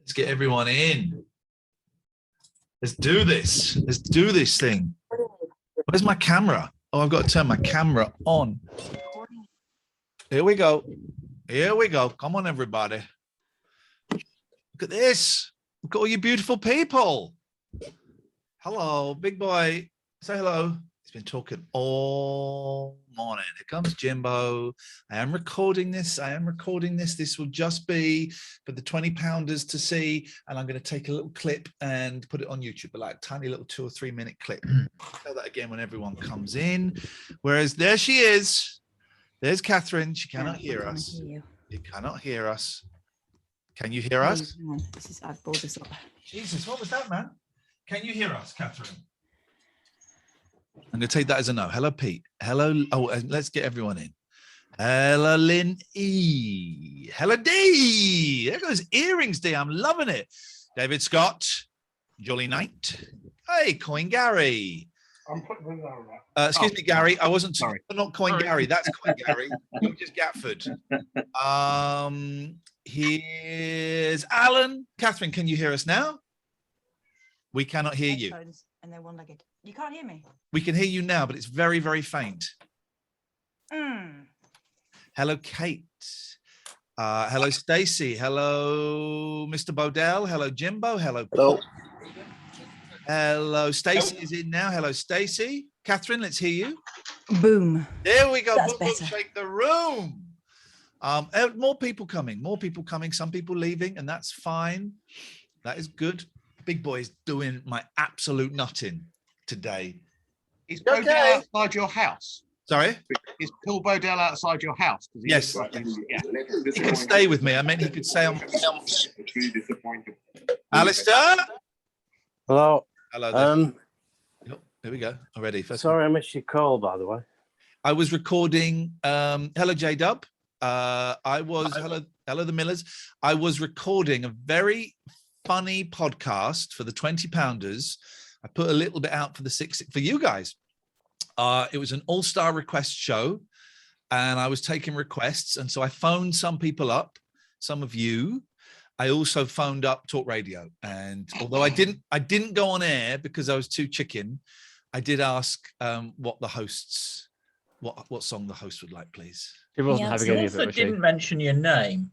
Let's get everyone in. Let's do this. Let's do this thing. Where's my camera? Oh, I've got to turn my camera on. Here we go. Here we go. Come on, everybody. Look at this. Look at all you beautiful people. Hello, big boy. Say hello. He's been talking all morning. Here comes Jimbo. I am recording this. This will just be for the 20 pounders to see. And I'm going to take a little clip and put it on YouTube, but like a tiny little 2 or 3 minute clip. Tell that again when everyone comes in. Whereas there she is. There's Catherine. She cannot hear us. You cannot hear us. Can you hear us? I've brought this up. Jesus, what was that, man? Can you hear us, Catherine? I'm going to take that as a no. Hello, Pete. Hello. Oh, let's get everyone in. Hello, Lynn E. Hello, D. There goes earrings, D. I'm loving it. David Scott. Jolly Knight. Hey, Coin Gary. I'm putting that. Excuse me, Gary. I wasn't. Sorry. Not Coin Gary. That's Coin Gary. You're just Gatford. Here's Alan. Catherine, can you hear us now? We cannot hear you. And they're one-legged. You can't hear me. We can hear you now, but it's very, very faint. Hello, Kate. Hello, Stacey. Hello, Mr. Bodell. Hello, Jimbo. Hello, Paul. Hello, Stacey is in now. Hello, Stacey. Catherine, let's hear you. Boom. There we go. That's boom, boom, better. shake the room. More people coming. Some people leaving, and that's fine. That is good. Big boy is doing my absolute nutting today. Is Bodell outside your house? Sorry? Is Paul Bodell outside your house? Yes. Yeah. He could stay with me. I meant he could stay on. Alistair? Hello. Hello there. Here we go. Already. Sorry, I missed your call, by the way. I was recording. Hello, J-Dub. Hello, the Millers. I was recording a very funny podcast for the 20 pounders. I put a little bit out for the 6 for you guys. It was an all-star request show, and I was taking requests, and so I phoned some people up, some of you. I also phoned up Talk Radio, and although I didn't go on air because I was too chicken, I did ask what song the host would like, please. He wasn't having any of it. Didn't mention your name.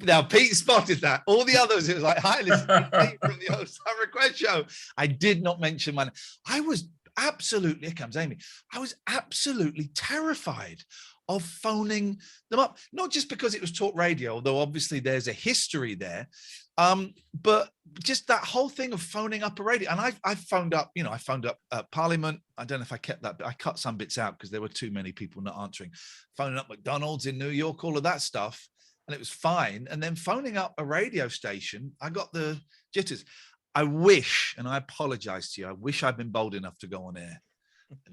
Now Pete spotted that. All the others, it was like, "Hi, this is Pete from the All-Star Request Show." I did not mention my name. I was absolutely. Here comes Amy. I was absolutely terrified of phoning them up, not just because it was Talk Radio, although obviously there's a history there, but just that whole thing of phoning up a radio. And I phoned up, I phoned up Parliament. I don't know if I kept that, but I cut some bits out because there were too many people not answering. Phoning up McDonald's in New York, all of that stuff. And it was fine. And then phoning up a radio station, I got the jitters. I wish, and I apologize to you, I wish I'd been bold enough to go on air.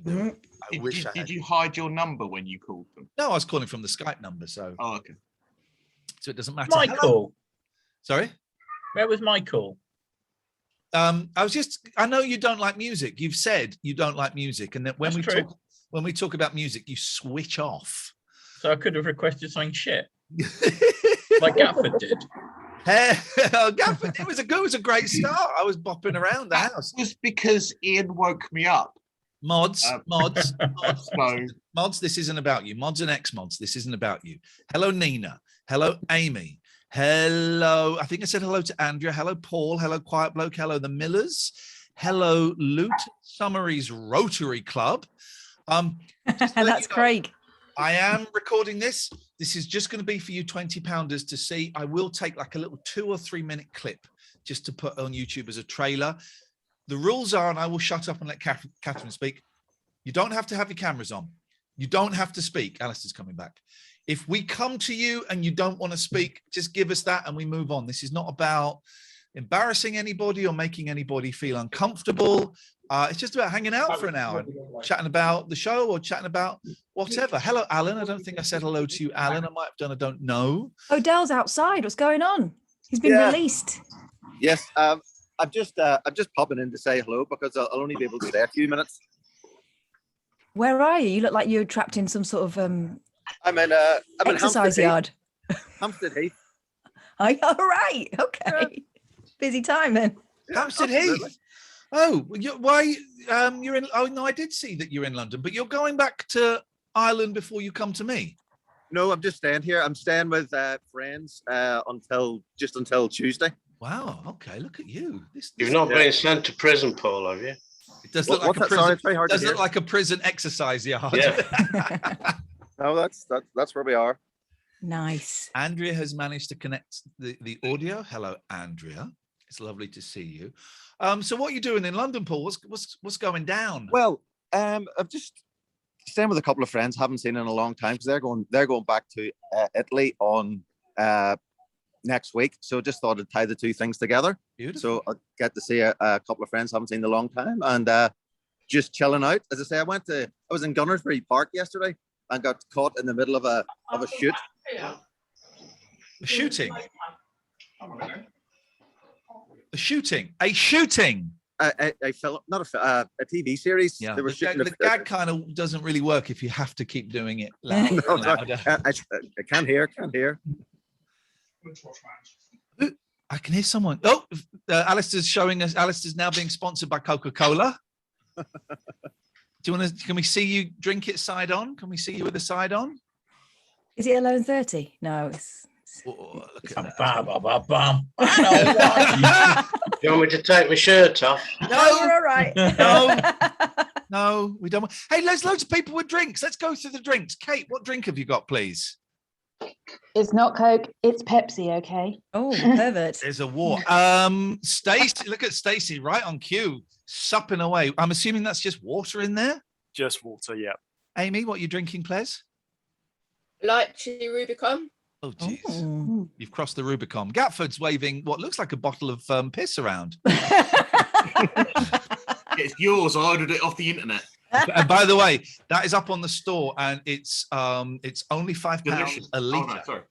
Did you hide your number when you called them? No, I was calling from the Skype number. So. Oh, okay. So it doesn't matter. Michael. Sorry? Where was Michael? I know you don't like music. You've said you don't like music. And that when we talk about music, you switch off. So I could have requested something shit. Like Gatford did. Gatford, it was a great start. I was bopping around the house. It was because Iain woke me up. Mods. Mods, this isn't about you. Mods and ex-mods, this isn't about you. Hello, Nina. Hello, Amy. Hello. I think I said hello to Andrea. Hello, Paul. Hello, Quiet Bloke. Hello, the Millers. Hello, Luton Summaries Rotary Club. That's Craig. I am recording this. This is just going to be for you 20 pounders to see. I will take like a little 2 or 3 minute clip just to put on YouTube as a trailer. The rules are, and I will shut up and let Catherine speak. You don't have to have your cameras on. You don't have to speak. Alistair's coming back. If we come to you and you don't want to speak, just give us that and we move on. This is not about embarrassing anybody or making anybody feel uncomfortable. It's just about hanging out for an hour, chatting about the show or chatting about whatever. Hello, Alan. I don't think I said hello to you, Alan. I might have done. I don't know. Odell's outside. What's going on? He's been released. Yes. I'm just popping in to say hello because I'll only be able to stay a few minutes. Where are you? You look like you're trapped in some sort of I'm in exercise Hampstead yard. Hampstead Heath. Oh, all right. Okay. Busy time then. Hampstead Heath. Oh, why? You're in. Oh no, I did see that you're in London, but you're going back to Ireland before you come to me. No, I'm just staying here. I'm staying with friends until Tuesday. Wow. Okay. Look at you. You've not been sent to prison, Paul, have you? It does look like a prison. Sorry, it's very hard to hear. Look like a prison exercise yard. Yeah. No, that's where we are. Nice. Andrea has managed to connect the audio. Hello, Andrea. It's lovely to see you. So what are you doing in London, Paul? What's going down? Well, I'm just staying with a couple of friends. Haven't seen in a long time because they're going back to Italy on next week. So just thought I'd tie the two things together. Beautiful. So I'll get to see a couple of friends haven't seen in a long time and just chilling out. As I say, I was in Gunnersbury Park yesterday and got caught in the middle of a shoot. A shooting. A shooting. A film, not a TV series. Yeah, they were the gag kind of doesn't really work if you have to keep doing it loud. No, I can't hear. I can hear someone. Oh, Alistair's showing us. Alistair's now being sponsored by Coca-Cola. Do you want to? Can we see you drink it side on? Can we see you with the side on? Is it 11:30? No, it's. Oh, look Bam, at bam, that. bam, bam, bam. Do you want me to take my shirt off? No, you're all right. No, we don't. Hey, there's loads of people with drinks. Let's go through the drinks. Kate, what drink have you got, please? It's not Coke, it's Pepsi, okay? Oh, pervert. There's a war. Stacey, look at Stacey right on cue, supping away. I'm assuming that's just water in there. Just water, yeah. Amy, what are you drinking, Ples? Light chili Rubicon. Oh, jeez. Oh. You've crossed the Rubicon. Gatford's waving what looks like a bottle of piss around. It's yours. I ordered it off the internet. And by the way, that is up on the store, and it's only £5 a litre.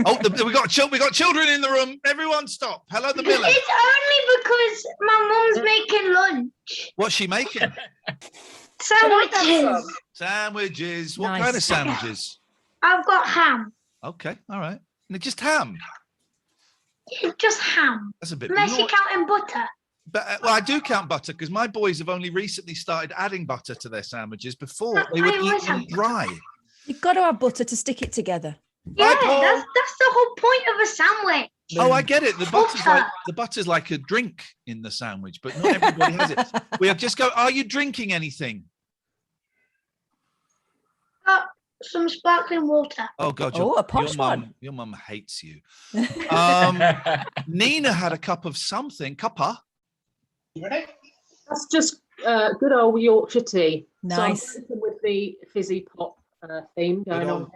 Oh, no, sorry. We got children in the room. Everyone, stop. Hello, the Miller. It's only because my mum's making lunch. What's she making? Sandwiches. Sandwiches. What Nice. kind of sandwiches? I've got ham. Okay, all right. And just ham. Just ham. That's a bit. Unless you're counting butter. But well, I do count butter because my boys have only recently started adding butter to their sandwiches. Before they would eat them dry. You've got to have butter to stick it together. Yeah, that's the whole point of a sandwich. Oh, I get it. The butter's like a drink in the sandwich, but not everybody has it. We have just go. Are you drinking anything? Got some sparkling water. Oh God, a posh one. Your mum hates you. Nina had a cup of something. Cuppa. That's just good old Yorkshire tea. Nice. So I'm with the fizzy pop theme going on.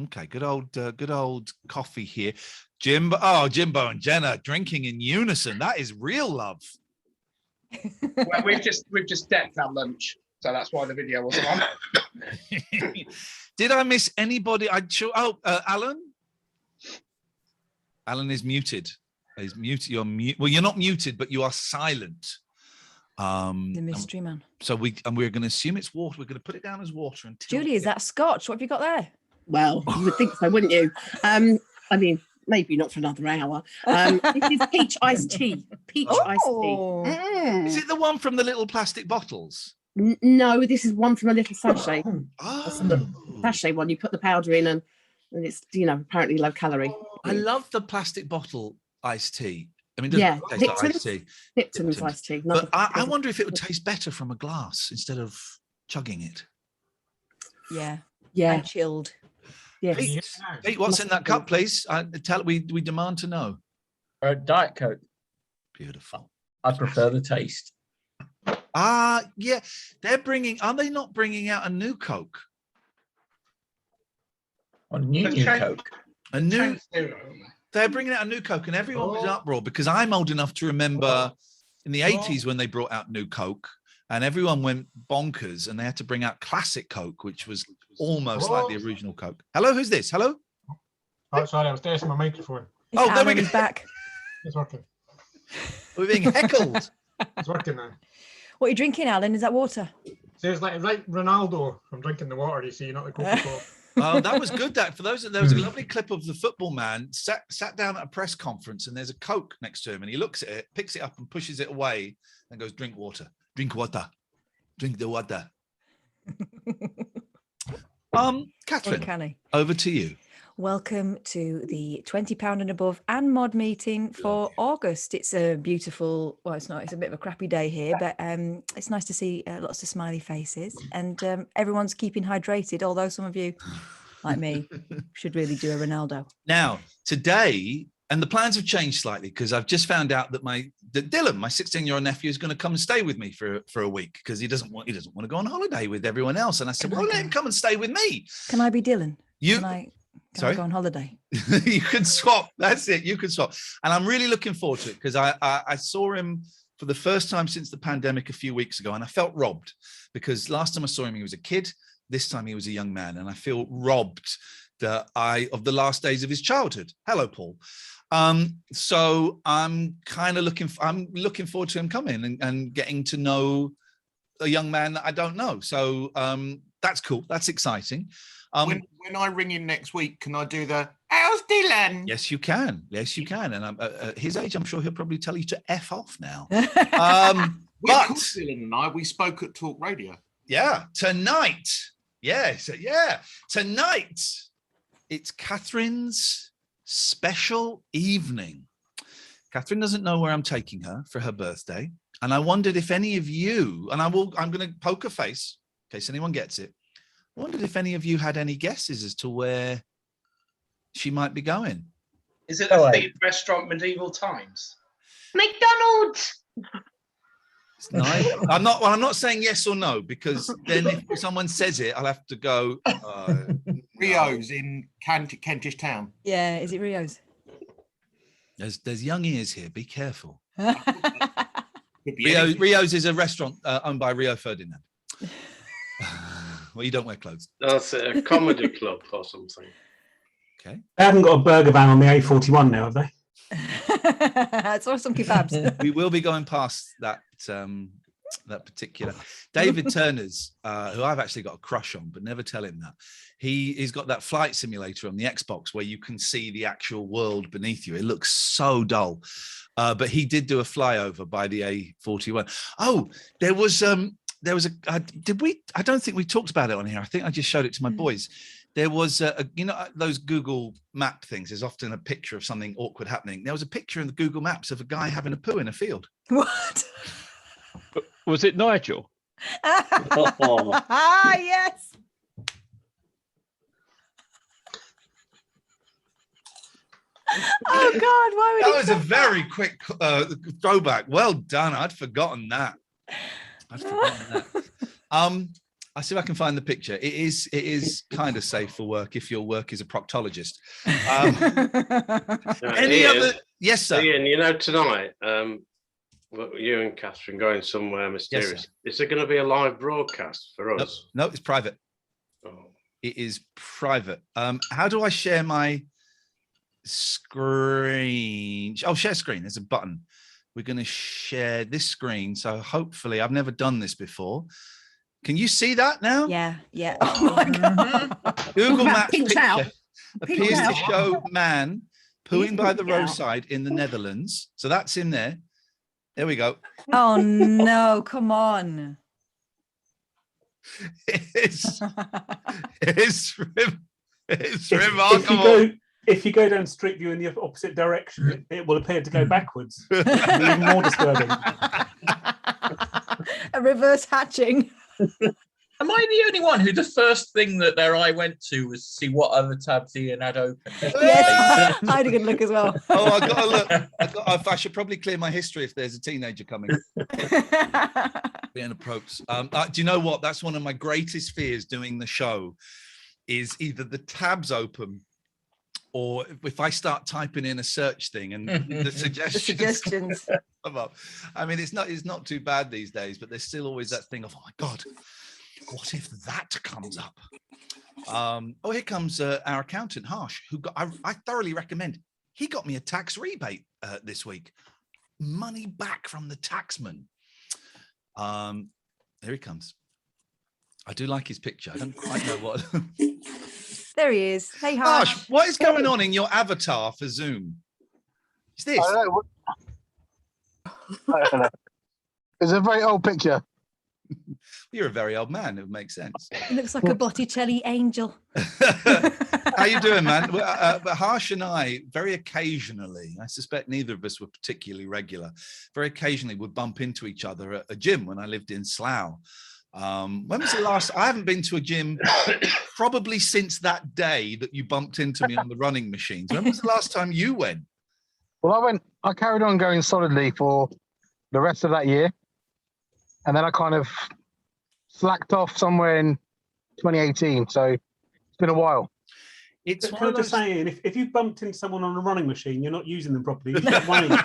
Okay, good old coffee here. Jimbo and Jenna drinking in unison. That is real love. Well, we've just decked our lunch, so that's why the video wasn't on. Did I miss anybody? Alan. Alan is muted. He's muted. You're mute. Well, you're not muted, but you are silent. The mystery man. So we're going to assume it's water. We're going to put it down as water. Julie, is that Scotch? What have you got there? Well, you would think so, wouldn't you? I mean, maybe not for another hour. This is peach iced tea. Iced tea. Is it the one from the little plastic bottles? No, this is one from a little sachet. Oh. Sachet one. You put the powder in and it's, apparently low calorie. I love the plastic bottle iced tea. I mean, yeah, taste like iced tea. Lipton's iced tea. But I wonder if it would taste better from a glass instead of chugging it. Yeah. And chilled. Yes. Pete, what's in that cup, please? We demand to know. Diet Coke. Beautiful. I prefer the taste. Yeah. Are they not bringing out a new Coke? A new Coke. They're bringing out a new Coke, and everyone was in uproar because I'm old enough to remember in the 80s when they brought out new Coke, and everyone went bonkers, and they had to bring out classic Coke, which was almost like the original Coke. Hello, who's this? Hello? Oh, sorry, I was testing my microphone. There we go. He's back. It's working. We're being heckled. It's working now. What are you drinking, Alan? Is that water? So it's like Ronaldo from drinking the water, you see, not the Coca-Cola. Oh, that was good. That for those, there was a lovely clip of the football man sat down at a press conference, and there's a Coke next to him, and he looks at it, picks it up, and pushes it away, and goes, "Drink water, drink water, drink the water." Catherine, over to you. Welcome to the £20 and above and mod meeting for August. It's a beautiful, well, it's not, it's a bit of a crappy day here, but it's nice to see lots of smiley faces, and everyone's keeping hydrated, although some of you, like me, should really do a Ronaldo. Now, today, and the plans have changed slightly because I've just found out that Dylan, my 16-year-old nephew, is going to come and stay with me for a week because he doesn't want to go on holiday with everyone else. And I said, well, let him come and stay with me. Can I be Dylan? Can Sorry? I go on holiday? You can swap. That's it. You can swap. And I'm really looking forward to it because I saw him for the first time since the pandemic a few weeks ago, and I felt robbed because last time I saw him, he was a kid. This time he was a young man, and I feel robbed of the last days of his childhood. Hello, Paul. So I'm kind of looking forward to him coming and getting to know a young man that I don't know. So that's cool. That's exciting. When I ring in next week, can I do the "How's Dylan"? Yes, you can. Yes, you can. And at his age, I'm sure he'll probably tell you to F off now. But Dylan and I, we spoke at Talk Radio. Yeah, tonight. Yes, yeah. Tonight, it's Catherine's special evening. Catherine doesn't know where I'm taking her for her birthday. And I wondered if any of you, and I'm going to poke a face in case anyone gets it. I wondered if any of you had any guesses as to where she might be going. Is it a themed restaurant, medieval times? McDonald's. It's nice. I'm not saying yes or no, because then if someone says it, I'll have to go. Rio's in Kentish Town. Yeah, is it Rio's? There's young ears here. Be careful. Rio's is a restaurant owned by Rio Ferdinand. Well, you don't wear clothes. That's a comedy club or something. Okay. They haven't got a burger van on the A41 now, have they? It's or some kebabs. We will be going past that particular. David Turner's, who I've actually got a crush on, but never tell him that. He's got that flight simulator on the Xbox where you can see the actual world beneath you. It looks so dull. But he did do a flyover by the A41. Oh, there was I don't think we talked about it on here. I think I just showed it to my boys. There was those Google map things. There's often a picture of something awkward happening. There was a picture in the Google Maps of a guy having a poo in a field. What? Was it Nigel? Ah, yes. Oh God! Why would that was a very quick throwback. Well done. I'd forgotten that. I'll see if I can find the picture. It is kind of safe for work if your work is a proctologist. Any other? Yes, sir. Ian, tonight, you and Catherine going somewhere mysterious. Yes, is there going to be a live broadcast for us? No, it's private. Oh. It is private. How do I share my screen? Oh, share screen. There's a button. We're going to share this screen. So hopefully, I've never done this before. Can you see that now? Yeah. Oh my God. Google Maps picture appears to show man pooing by the roadside in the Netherlands. So that's in there. There we go. Oh no! Come on. It's remarkable. If you go down Street View in the opposite direction, it will appear to go backwards. Even more disturbing. A reverse hatching. Am I the only one who the first thing that their eye went to was to see what other tabs Ian had open? Yes, I had a good look as well. Oh, I got to look. I should probably clear my history if there's a teenager coming. Being approached. Do you know what? That's one of my greatest fears doing the show is either the tabs open or if I start typing in a search thing and the suggestions come up. I mean, it's not too bad these days, but there's still always that thing of, oh my God, what if that comes up? Here comes our accountant, Harsh, who I thoroughly recommend. He got me a tax rebate this week. Money back from the taxman. Here he comes. I do like his picture. I don't quite know what. There he is. Hey, Harsh, Harsh. what is going on in your avatar for Zoom? Is this? I don't know. It's a very old picture. You're a very old man. It would make sense. He looks like a Botticelli angel. How you doing, man? But Harsh and I, very occasionally, I suspect neither of us were particularly regular, very occasionally would bump into each other at a gym when I lived in Slough. When was the last? I haven't been to a gym probably since that day that you bumped into me on the running machines. When was the last time you went? Well, I carried on going solidly for the rest of that year. And then I kind of slacked off somewhere in 2018. So it's been a while. It's Can I just say, if you bumped into someone on a running machine, you're not using them properly. You should running.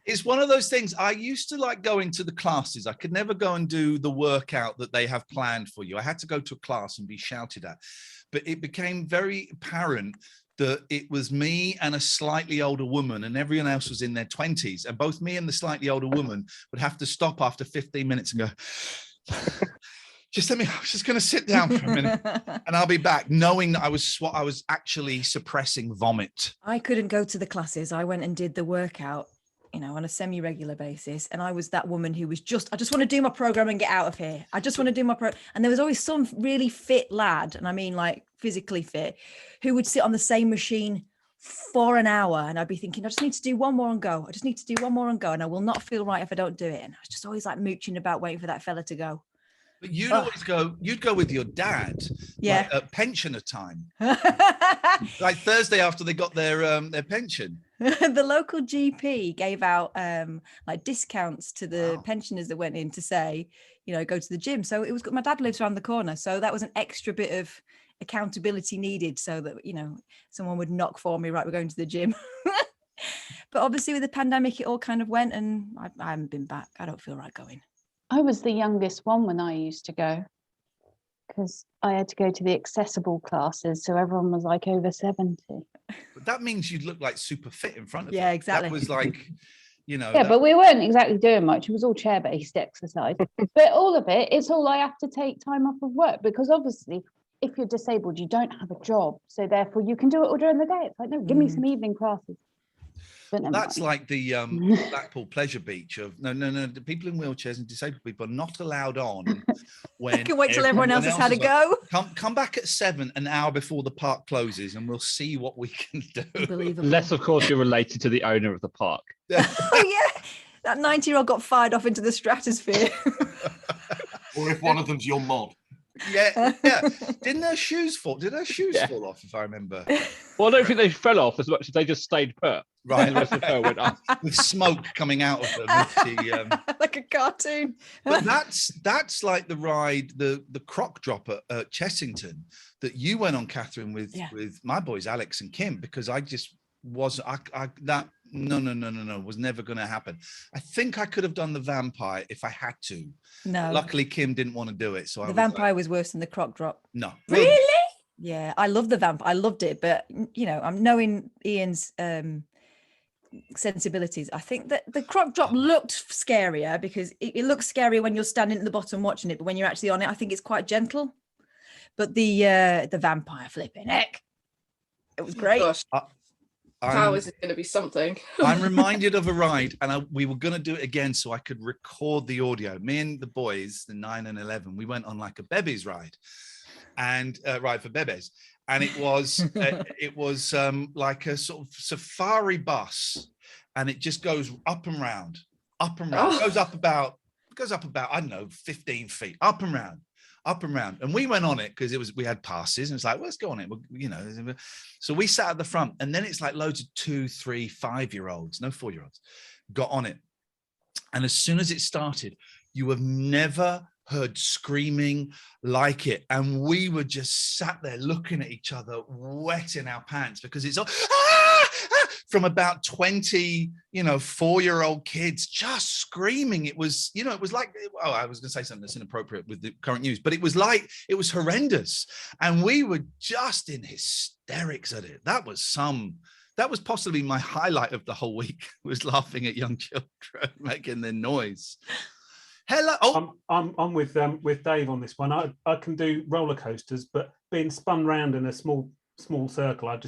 It's one of those things. I used to like going to the classes. I could never go and do the workout that they have planned for you. I had to go to a class and be shouted at. But it became very apparent that it was me and a slightly older woman, and everyone else was in their 20s. And both me and the slightly older woman would have to stop after 15 minutes and go, just let me, I was just going to sit down for a minute and I'll be back, knowing that I was actually suppressing vomit. I couldn't go to the classes. I went and did the workout, on a semi-regular basis. And I was that woman who was I just want to do my program and get out of here. I just want to do my And there was always some really fit lad, and I mean like physically fit, who would sit on the same machine for an hour. And I'd be thinking, I just need to do one more and go. I just need to do one more and go. And I will not feel right if I don't do it. And I was just always like mooching about waiting for that fella to go. But you'd always you'd go with your dad, yeah, like at pensioner time, like Thursday after they got their pension. The local GP gave out like discounts to the pensioners that went in to say, go to the gym. So it was my dad lives around the corner, so that was an extra bit of accountability needed, so that someone would knock for me. Right, we're going to the gym. But obviously with the pandemic, it all kind of went, and I haven't been back. I don't feel right going. I was the youngest one when I used to go, because I had to go to the accessible classes, so everyone was like over 70. But that means you'd look like super fit in front of Yeah, them. exactly. That was like, Yeah, but we weren't exactly doing much. It was all chair-based exercise. But all of it, it's all I have to take time off of work, because obviously if you're disabled, you don't have a job. So therefore you can do it all during the day. It's like, no, give me some evening classes. But well, that's like the Blackpool Pleasure Beach of no, the people in wheelchairs and disabled people are not allowed on when I can wait till everyone else has had a go. Come back at 7, an hour before the park closes, and we'll see what we can do. Unless, of course, you're related to the owner of the park. Oh yeah, that 90-year-old got fired off into the stratosphere. Or if one of them's your mod. Yeah. Didn't their shoes fall? Did their shoes fall off? If I remember. Well, I don't think they fell off as much as they just stayed put. Right, the rest of the fur went up with smoke coming out of them. Like a cartoon. But that's like the ride, the croc drop at Chessington that you went on, Catherine, with my boys Alex and Kim, because I just was no, was never going to happen. I think I could have done the vampire if I had to. No, luckily Kim didn't want to do it, so the vampire was worse than the croc drop. No, really? Yeah, I love the vampire. I loved it, but I'm knowing Ian's sensibilities. I think that the croc drop looked scarier because it looks scarier when you're standing at the bottom watching it, but when you're actually on it, I think it's quite gentle. But the vampire flipping heck, it was great. Gosh. How is it going to be something? I'm reminded of a ride, and we were going to do it again so I could record the audio. Me and the boys, the 9 and 11, we went on like a Bebes ride, and ride for Bebes, and it was like a sort of safari bus, and it just goes up and round. It goes up about I don't know 15 feet up and round. And we went on it because we had passes, and it's like, well, let's go on it. So we sat at the front, and then it's like loads of 2, 3, 5-year-olds, no 4-year-olds, got on it. And as soon as it started, you have never heard screaming like it. And we were just sat there looking at each other, wetting our pants, because it's all from about 20, 4-year-old kids just screaming. It was, it was like, I was going to say something that's inappropriate with the current news, but it was horrendous. And we were just in hysterics at it. That was possibly my highlight of the whole week, was laughing at young children making their noise. Hello. Oh, I'm with Dave on this one. I can do roller coasters, but being spun round in a small circle, I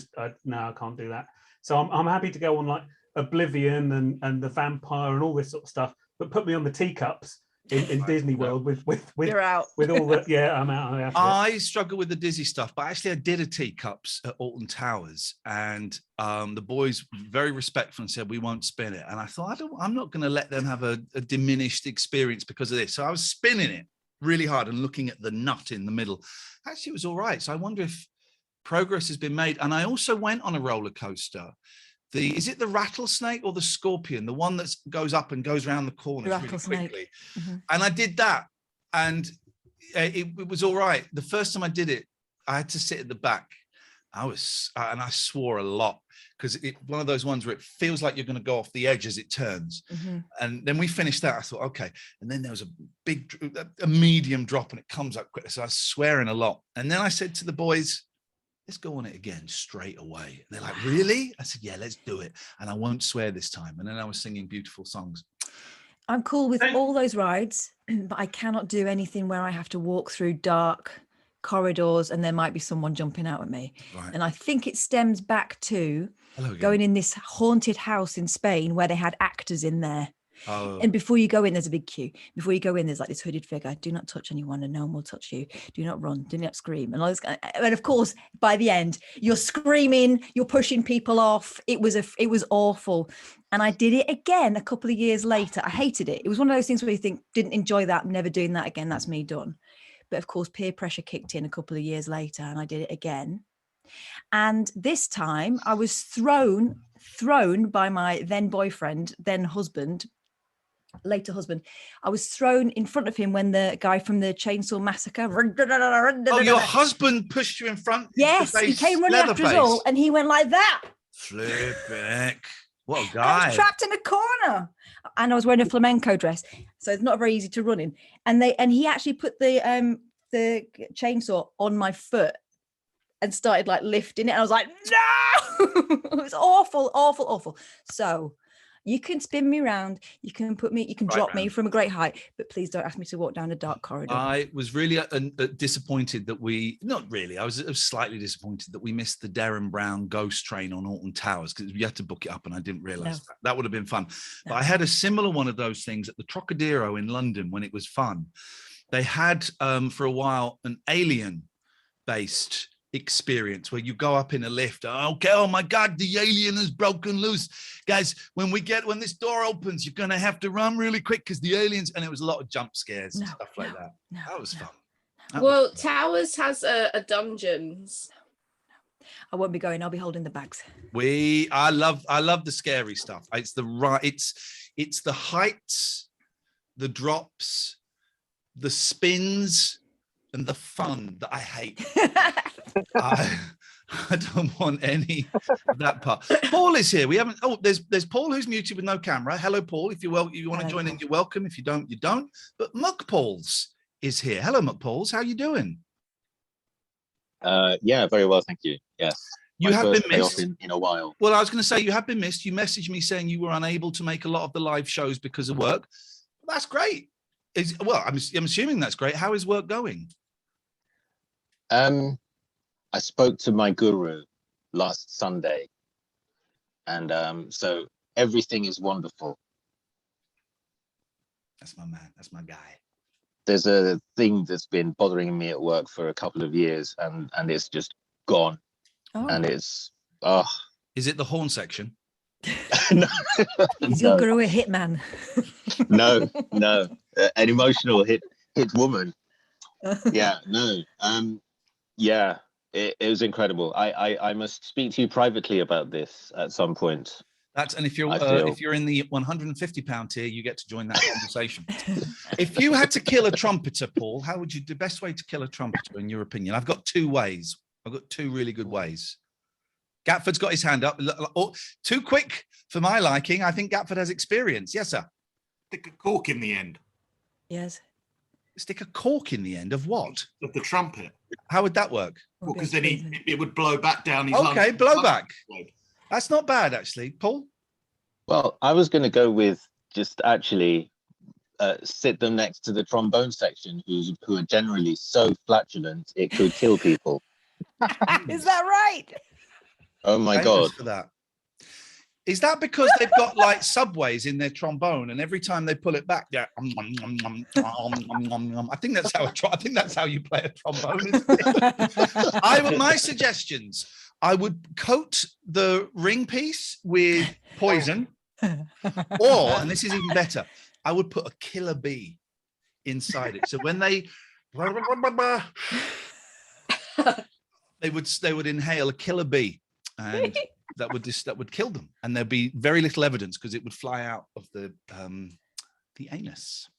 can't do that. So I'm happy to go on like Oblivion and the Vampire and all this sort of stuff, but put me on the teacups in Disney World with You're out. with all the I'm out. I struggle with the dizzy stuff, but actually I did a teacups at Alton Towers, and the boys were very respectful and said we won't spin it. And I thought I'm not going to let them have a diminished experience because of this. So I was spinning it really hard and looking at the nut in the middle. Actually, it was all right. So I wonder if progress has been made. And I also went on a roller coaster. Is it the rattlesnake or the scorpion? The one that goes up and goes around the corners really quickly. Mm-hmm. And I did that, and it was all right. The first time I did it, I had to sit at the back. And I swore a lot because it's one of those ones where it feels like you're going to go off the edge as it turns. Mm-hmm. And then we finished that. I thought, okay. And then there was a medium drop, and it comes up quickly. So I was swearing a lot. And then I said to the boys, let's go on it again straight away. And they're like, really? I said, yeah, let's do it. And I won't swear this time. And then I was singing beautiful songs. I'm cool with all those rides, but I cannot do anything where I have to walk through dark corridors and there might be someone jumping out at me. Right. And I think it stems back to going in this haunted house in Spain where they had actors in there. Oh. And before you go in, there's a big queue. Before you go in, there's like this hooded figure. Do not touch anyone and no one will touch you. Do not run. Do not scream. And all this. And of course, by the end, you're screaming, you're pushing people off. It was awful. And I did it again a couple of years later. I hated it. It was one of those things where you think, didn't enjoy that, never doing that again. That's me done. But of course, peer pressure kicked in a couple of years later and I did it again. And this time I was thrown by my then boyfriend, then husband, later husband. I was thrown in front of him when the guy from the Chainsaw Massacre. Oh, your husband pushed you in front? Yes, he came running after us all and he went like that. Flip. What a guy. I was trapped in a corner and I was wearing a flamenco dress. So it's not very easy to run in. And he actually put the chainsaw on my foot and started like lifting it. And I was like, no, it was awful. So you can spin me around, you can drop me from a great height, but please don't ask me to walk down a dark corridor. I was really disappointed that I was slightly disappointed that we missed the Darren Brown ghost train on Alton Towers because we had to book it up and I didn't realize that would have been fun. But I had a similar one of those things at the Trocadero in London when it was fun. They had for a while an alien-based experience where you go up in a lift. Okay, oh my God, the alien is broken loose. Guys, when this door opens, you're going to have to run really quick because the aliens, and it was a lot of jump scares and stuff like that. That was fun. Towers has a dungeons. I won't be going. I'll be holding the bags. I love the scary stuff. It's the heights, the drops, the spins, and the fun that I hate. I don't want any of that part. Paul is here. There's Paul who's muted with no camera. Hello, Paul. If you want to join in, you're welcome. If you don't, you don't. But Muck Pauls is here. Hello, Muck Pauls. How are you doing? Yeah, very well, thank you. Yes. You have been missed in a while. Well, I was going to say you have been missed. You messaged me saying you were unable to make a lot of the live shows because of work. That's great. I'm assuming that's great. How is work going? I spoke to my guru last Sunday, and so everything is wonderful. That's my man. That's my guy. There's a thing that's been bothering me at work for a couple of years, and it's just gone. Oh. And it's Is it the horn section? No. Is your guru a hitman? No. An emotional hit woman. Yeah, no. Yeah. It was incredible. I must speak to you privately about this at some point. If you're in the £150 tier, you get to join that conversation. If you had to kill a trumpeter, Paul, how would you do? Best way to kill a trumpeter, in your opinion? I've got two ways. I've got two really good ways. Gatford's got his hand up. Too quick for my liking. I think Gatford has experience. Yes, sir. Stick a cork in the end. Yes. Stick a cork in the end of what? Of the trumpet. How would that work? Well, because then it would blow back down his lungs. Okay, blow back. That's not bad, actually. Paul? Well, I was going to go with just actually sit them next to the trombone section, who are generally so flatulent it could kill people. Is that right? Oh my Famous God! for that. Is that because they've got like subways in their trombone, and every time they pull it back, yeah. I think that's how I think that's how you play a trombone. Isn't it? My suggestions: I would coat the ring piece with poison, or, and this is even better, I would put a killer bee inside it. So when they would inhale a killer bee, and that would kill them, and there'd be very little evidence because it would fly out of the anus.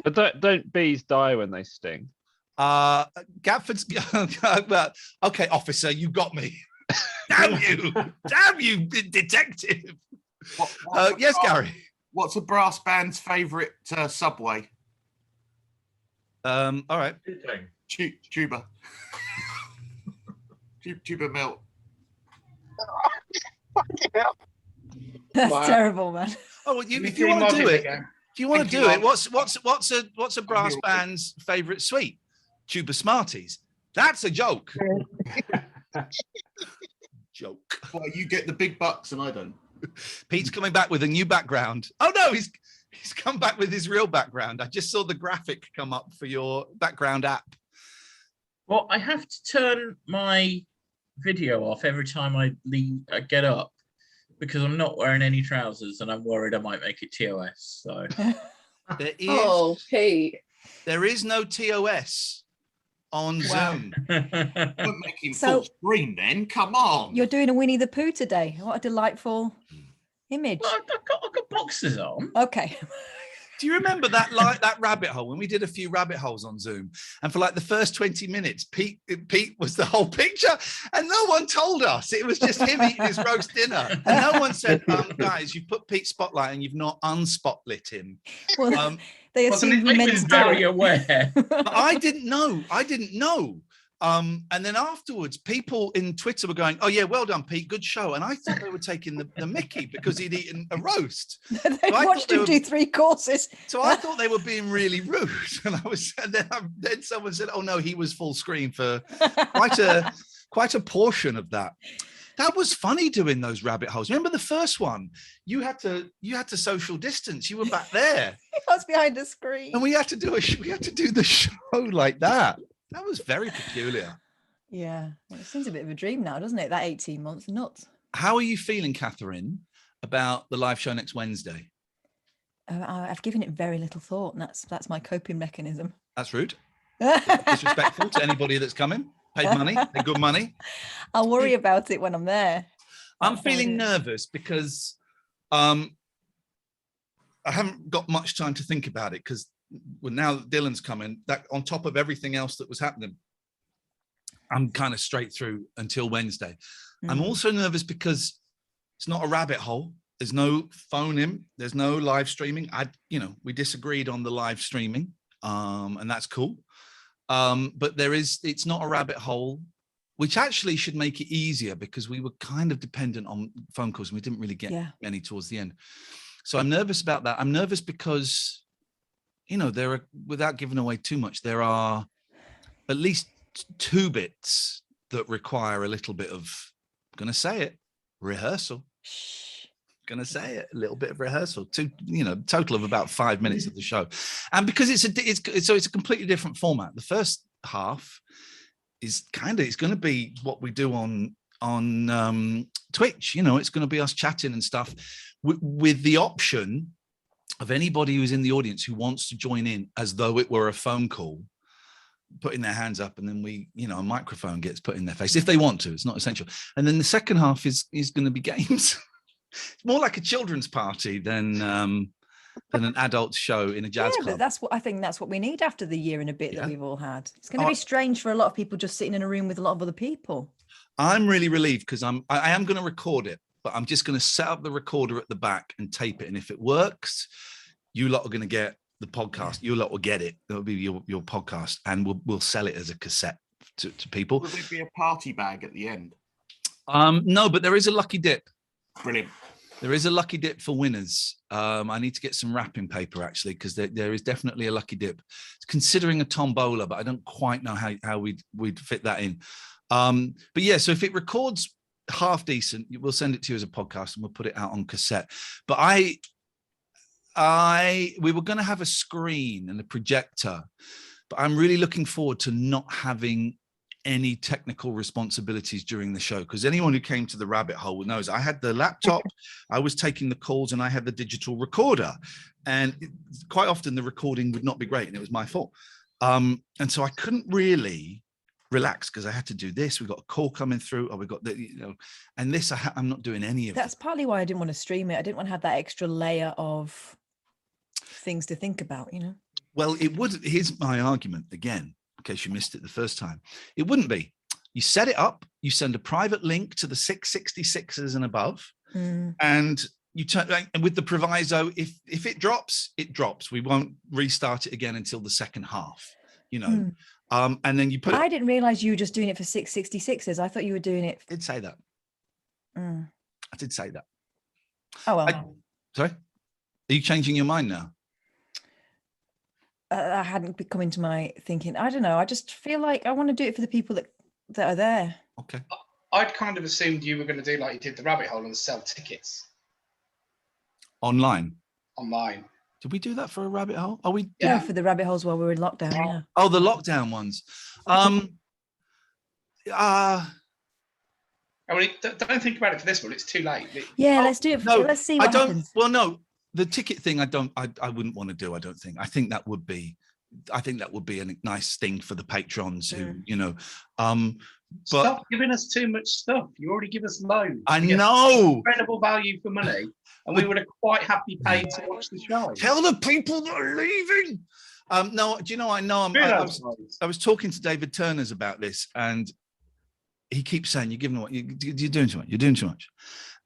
But don't bees die when they sting? Gatford's okay, officer, you got me. Damn you, detective. Yes, Gary. What's a brass band's favourite subway? All right. Tuba. Tuba milk. That's terrible, man. Oh, well, if you want to do it, what's a brass band's favourite sweet? Tuba Smarties. That's a joke. Joke. Well, you get the big bucks and I don't. Pete's coming back with a new background. Oh no, he's come back with his real background. I just saw the graphic come up for your background app. Well, I have to turn my video off every time I get up because I'm not wearing any trousers and I'm worried I might make it TOS. So Pete. There is no TOS on Zoom. We're making full screen then. Come on. You're doing a Winnie the Pooh today. What a delightful image. Well, I've got boxes on. Okay. Do you remember that rabbit hole when we did a few rabbit holes on Zoom? And for like the first 20 minutes, Pete was the whole picture, and no one told us. It was just him eating his roast dinner, and no one said, "Guys, you've put Pete spotlight and you've not unspotlit him." Well, they assumed he was very aware. But I didn't know. And then afterwards, people in Twitter were going, "Oh yeah, well done, Pete, good show." And I thought they were taking the mickey because he'd eaten a roast. They watched him do 3 courses. So I thought they were being really rude, and then someone said, "Oh no, he was full screen for quite a portion of that." That was funny doing those rabbit holes. Remember the first one? You had to social distance. You were back there. I was behind the screen, and we had to do the show like that. That was very peculiar. Yeah, it seems a bit of a dream now, doesn't it? That 18 months, nuts. How are you feeling, Catherine, about the live show next Wednesday? I've given it very little thought, and that's my coping mechanism. That's rude. Disrespectful to anybody that's coming. Paid money, paid good money. I'll worry about it when I'm there. I'm feeling nervous because I haven't got much time to think about it because now that Dylan's coming, that on top of everything else that was happening, I'm kind of straight through until Wednesday. I'm also nervous because it's not a rabbit hole. There's no phone in. There's no live streaming. We disagreed on the live streaming, and that's cool. But it's not a rabbit hole, which actually should make it easier because we were kind of dependent on phone calls and we didn't really get any towards the end. So I'm nervous about that. I'm nervous because, there are, without giving away too much, there are at least 2 bits that require a little bit of, I'm going to say it, rehearsal. Going to say it, a little bit of rehearsal. Total of about 5 minutes of the show, and because it's a completely different format. The first half is it's going to be what we do on Twitch. It's going to be us chatting and stuff, with the option of anybody who's in the audience who wants to join in as though it were a phone call, putting their hands up, and then a microphone gets put in their face if they want to. It's not essential. And then the second half is going to be games. It's more like a children's party than an adult show in a jazz club. But I think that's what we need after the year and a bit that we've all had. It's going to be strange for a lot of people just sitting in a room with a lot of other people. I'm really relieved because I am going to record it, but I'm just going to set up the recorder at the back and tape it. And if it works, you lot are going to get the podcast. You lot will get it. It'll be your podcast, and we'll sell it as a cassette to people. Will there be a party bag at the end? No, but there is a lucky dip. Brilliant. There is a lucky dip for winners. I need to get some wrapping paper actually, because there is definitely a lucky dip. Considering a tombola, but I don't quite know how we'd fit that in. But yeah, so if it records half decent, we'll send it to you as a podcast and we'll put it out on cassette. But we were going to have a screen and a projector, but I'm really looking forward to not having any technical responsibilities during the show, because anyone who came to the rabbit hole knows I had the laptop, I was taking the calls, and I had the digital recorder, and quite often the recording would not be great and it was my fault. And so I couldn't really relax because I had to do this. We got a call coming through, or we got the, and this I'm not doing any of That's partly why I didn't want to stream it. I didn't want to have that extra layer of things to think about, Well, it would. Here's my argument again, in case you missed it the first time. It wouldn't be. You set it up, you send a private link to the 666s and above, and you turn, and with the proviso, if it drops, it drops. We won't restart it again until the second half, and then you put I didn't realize you were just doing it for 666s. I thought you were doing it. I did say that. I did say that. Oh, well. Sorry? Are you changing your mind now? I hadn't come into my thinking. I don't know. I just feel like I want to do it for the people that are there. Okay. I'd kind of assumed you were going to do like you did the rabbit hole and sell tickets Online. Did we do that for a rabbit hole? Are we? Yeah, for the rabbit holes while we were in lockdown. Yeah. Oh, the lockdown ones. I mean, don't think about it for this one. It's too late. Yeah, let's do it. Let's see what happens. Well, no, the ticket thing, I wouldn't want to do. I don't think. I think that would be a nice thing for the patrons who, But stop giving us too much stuff. You already give us loads. I know. Incredible value for money, and we would have quite happily paid to watch the show. Tell the people that are leaving. No, do you know? I was talking to David Turners about this, and he keeps saying, "You're giving what you're doing too much. You're doing too much."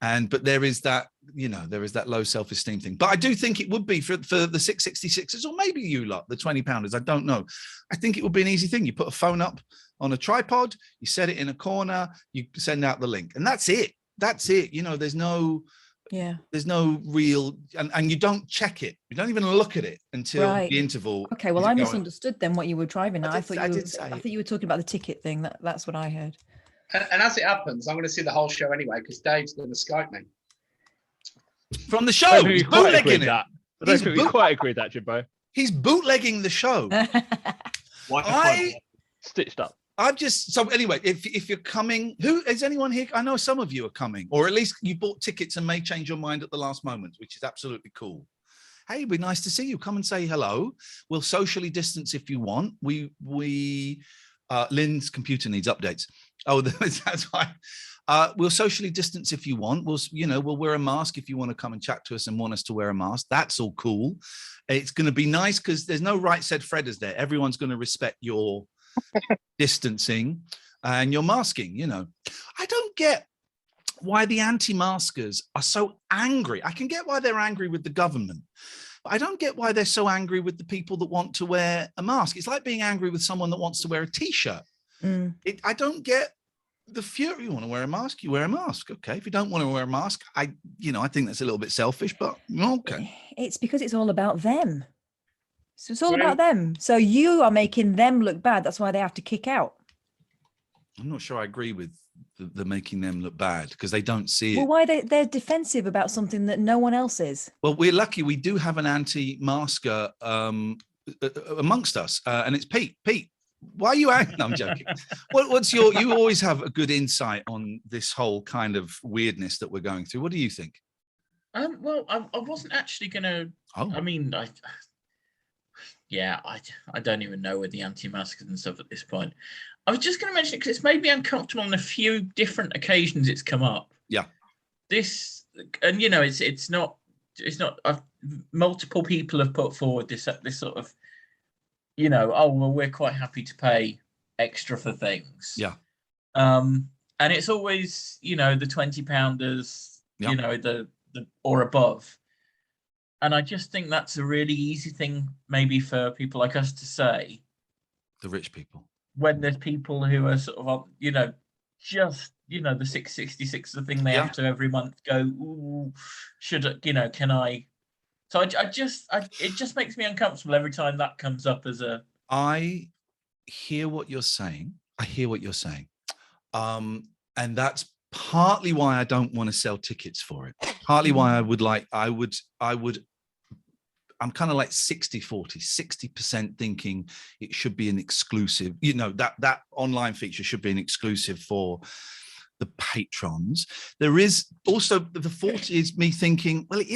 But there is that, there is that low self-esteem thing. But I do think it would be for the 666s, or maybe you lot, the 20 pounders. I don't know. I think it would be an easy thing. You put a phone up on a tripod, you set it in a corner, you send out the link, and that's it. That's it. There's no real, and you don't check it. You don't even look at it until the interval. Okay, well, I misunderstood then what you were driving at. I thought you were talking about the ticket thing. That's what I heard. And as it happens, I'm going to see the whole show anyway, because Dave's going to Skype me from the show. He's bootlegging it. I don't think we quite agree with that, Jimbo. He's bootlegging the show. Stitched up. Anyway, if you're coming, who is anyone here? I know some of you are coming, or at least you bought tickets and may change your mind at the last moment, which is absolutely cool. Hey, it'd be nice to see you. Come and say hello. We'll socially distance if you want. Lynn's computer needs updates. Oh, that's why. We'll socially distance if you want. We'll wear a mask if you want to come and chat to us and want us to wear a mask. That's all cool. It's going to be nice because there's no right said Fredders there. Everyone's going to respect your distancing and your masking. I don't get why the anti-maskers are so angry. I can get why they're angry with the government, but I don't get why they're so angry with the people that want to wear a mask. It's like being angry with someone that wants to wear a t-shirt. I don't get the fury. You want to wear a mask, you wear a mask. Okay. If you don't want to wear a mask, I think that's a little bit selfish, but okay. It's because it's all about them. So it's all about them. So you are making them look bad. That's why they have to kick out. I'm not sure I agree with the making them look bad, because they don't see it. Well, why they're defensive about something that no one else is. Well, we're lucky. We do have an anti-masker amongst us, and it's Pete. Pete, why are you angry? No, I'm joking. You always have a good insight on this whole kind of weirdness that we're going through. What do you think? Well, I wasn't actually going to. Oh. I mean, I don't even know with the anti-maskers and stuff at this point. I was just going to mention it because it's made me uncomfortable on a few different occasions it's come up. Yeah. This, and it's not. Multiple people have put forward this sort of, oh well, we're quite happy to pay extra for things. Yeah. And it's always, the £20, the or above. And I just think that's a really easy thing, maybe for people like us to say. The rich people. When there's people who are sort of, just you know, the 666 the thing they have to every month go, ooh, can I? So it just makes me uncomfortable every time that comes up as a. I hear what you're saying. And that's partly why I don't want to sell tickets for it. Partly why I'm kind of like 60-40, 60% thinking it should be an exclusive, that online feature should be an exclusive for the patrons. There is also the 40 is me thinking, well, it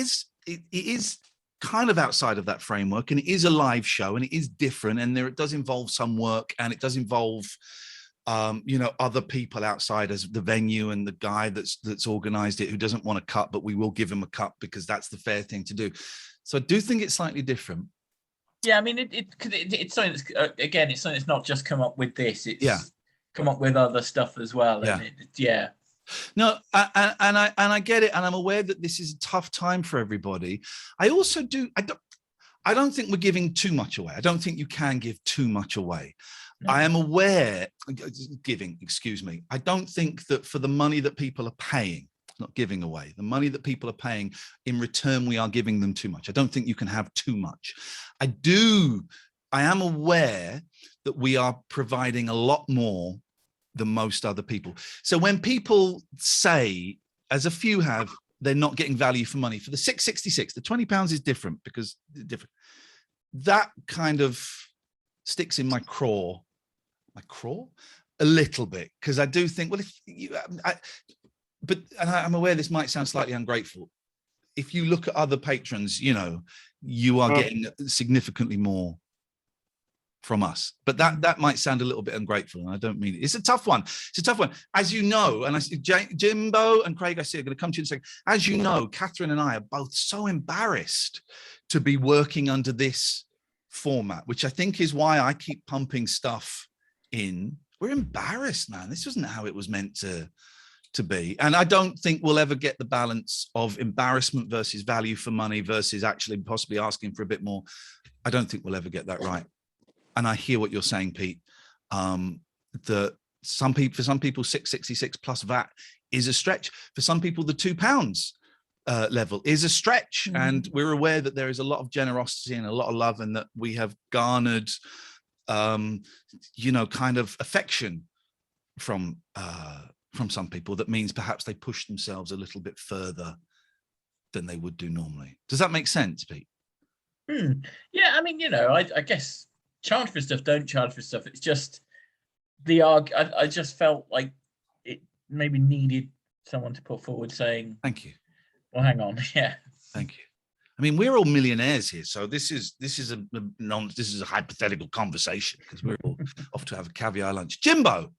is kind of outside of that framework, and it is a live show, and it is different, and it does involve some work, and it does involve other people outside as the venue and the guy that's organized it who doesn't want to cut, but we will give him a cut because that's the fair thing to do. So I do think it's slightly different. Yeah, I mean, it's something that's, again, it's something that's not just come up with this. It's come up with other stuff as well. Yeah. And No, and I get it, and I'm aware that this is a tough time for everybody. I also do. I don't think we're giving too much away. I don't think you can give too much away. No. I am aware, excuse me. I don't think that for the money that people are paying, not giving away, the money that people are paying, in return, we are giving them too much. I don't think you can have too much. I am aware that we are providing a lot more than most other people. So when people say, as a few have, they're not getting value for money, for the 666, the £20 is different because that kind of sticks in my craw a little bit, because I do think, well, if you, I'm aware this might sound slightly ungrateful. If you look at other patrons, you are getting significantly more from us, but that might sound a little bit ungrateful, and I don't mean it. It's a tough one. As you know, and I see Jimbo and Craig, I see, are going to come to you in a second. As you know, Catherine and I are both so embarrassed to be working under this format, which I think is why I keep pumping stuff in. We're embarrassed, man. This wasn't how it was meant to be, and I don't think we'll ever get the balance of embarrassment versus value for money versus actually possibly asking for a bit more. I don't think we'll ever get that right. And I hear what you're saying, Pete. For some people, 666 plus VAT is a stretch. For some people, the £2 level is a stretch. Mm-hmm. And we're aware that there is a lot of generosity and a lot of love, and that we have garnered, kind of affection from some people. That means perhaps they push themselves a little bit further than they would do normally. Does that make sense, Pete? Yeah, I mean, I guess. Charge for stuff, don't charge for stuff. It's just I just felt like it maybe needed someone to put forward saying, thank you. Well, hang on. Yeah. Thank you. I mean, we're all millionaires here, so this is a hypothetical conversation, because we're all off to have a caviar lunch. Jimbo.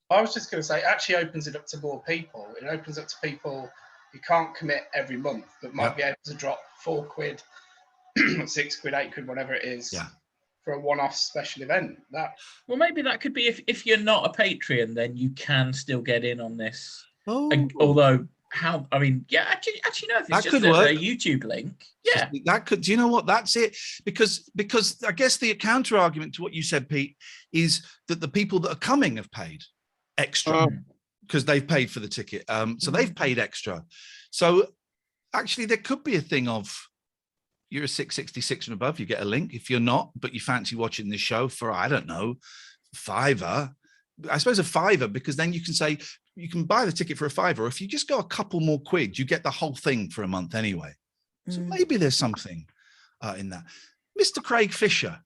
I was just going to say, it actually opens it up to more people. It opens up to people who can't commit every month, but might be able to drop £4, £6, £8, whatever it is, for a one-off special event. Well, maybe that could be if you're not a Patreon, then you can still get in on this. Although, actually, no, if it's just a YouTube link, that could. Do you know what? That's it. Because I guess the counter argument to what you said, Pete, is that the people that are coming have paid extra because they've paid for the ticket. So they've paid extra. So actually, there could be a thing of, you're a 666 and above, you get a link. If you're not, but you fancy watching this show for, I don't know, £5, I suppose a £5, because then you can say, you can buy the ticket for a £5, or if you just go a couple more quid, you get the whole thing for a month anyway. So maybe there's something in that. Mr. Craig Fisher.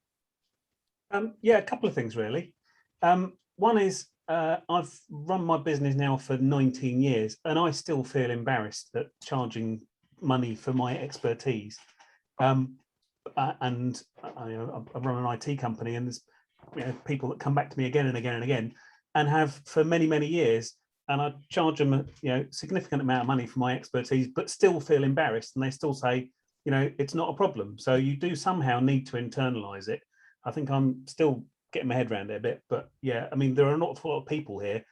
Yeah, a couple of things really. One is I've run my business now for 19 years, and I still feel embarrassed at charging money for my expertise. And I run an IT company, and there's people that come back to me again and again and again, and have for many, many years, and I charge them a significant amount of money for my expertise, but still feel embarrassed, and they still say, it's not a problem. So you do somehow need to internalize it. I think I'm still getting my head around it a bit, but yeah, I mean, there are an awful lot of people here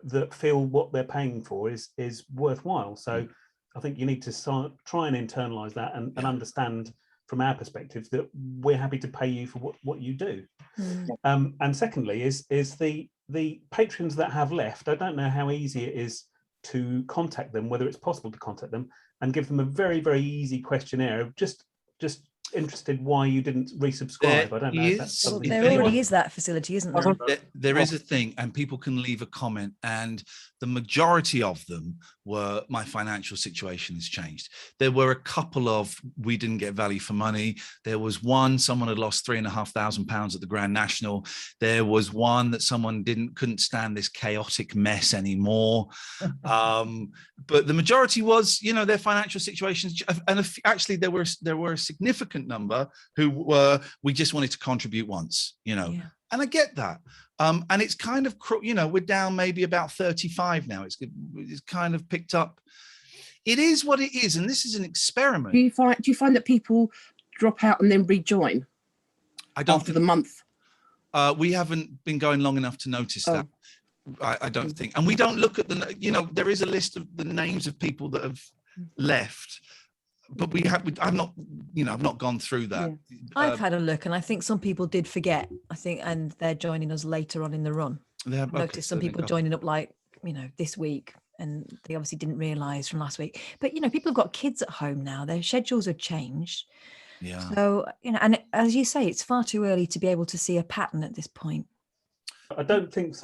that feel what they're paying for is worthwhile. So I think you need to try and internalize that and understand from our perspective that we're happy to pay you for what you do. And secondly is the the patrons that have left, I don't know how easy it is to contact them, whether it's possible to contact them and give them a very, very easy questionnaire of just interested why you didn't resubscribe. I don't know if that's something. There already is that facility, isn't there? There is a thing, and people can leave a comment, and the majority of them were, my financial situation has changed. There were a couple of, we didn't get value for money. There was one, someone had lost £3,500 at the Grand National. There was one that someone couldn't stand this chaotic mess anymore. But the majority was, their financial situations, and actually there were a significant number who were, we just wanted to contribute once, and I get that. And it's kind of, we're down maybe about 35 now. It's kind of picked up. It is what it is, and this is an experiment. Do you find that people drop out and then rejoin? After the month. We haven't been going long enough to notice that. I don't think, and we don't look at there is a list of the names of people that have left, but I've not gone through that. I've had a look, and I think some people did forget, and they're joining us later on in the run. I've noticed some people joining up this week, and they obviously didn't realize from last week. But people have got kids at home now, their schedules have changed. So and as you say, it's far too early to be able to see a pattern at this point. I don't think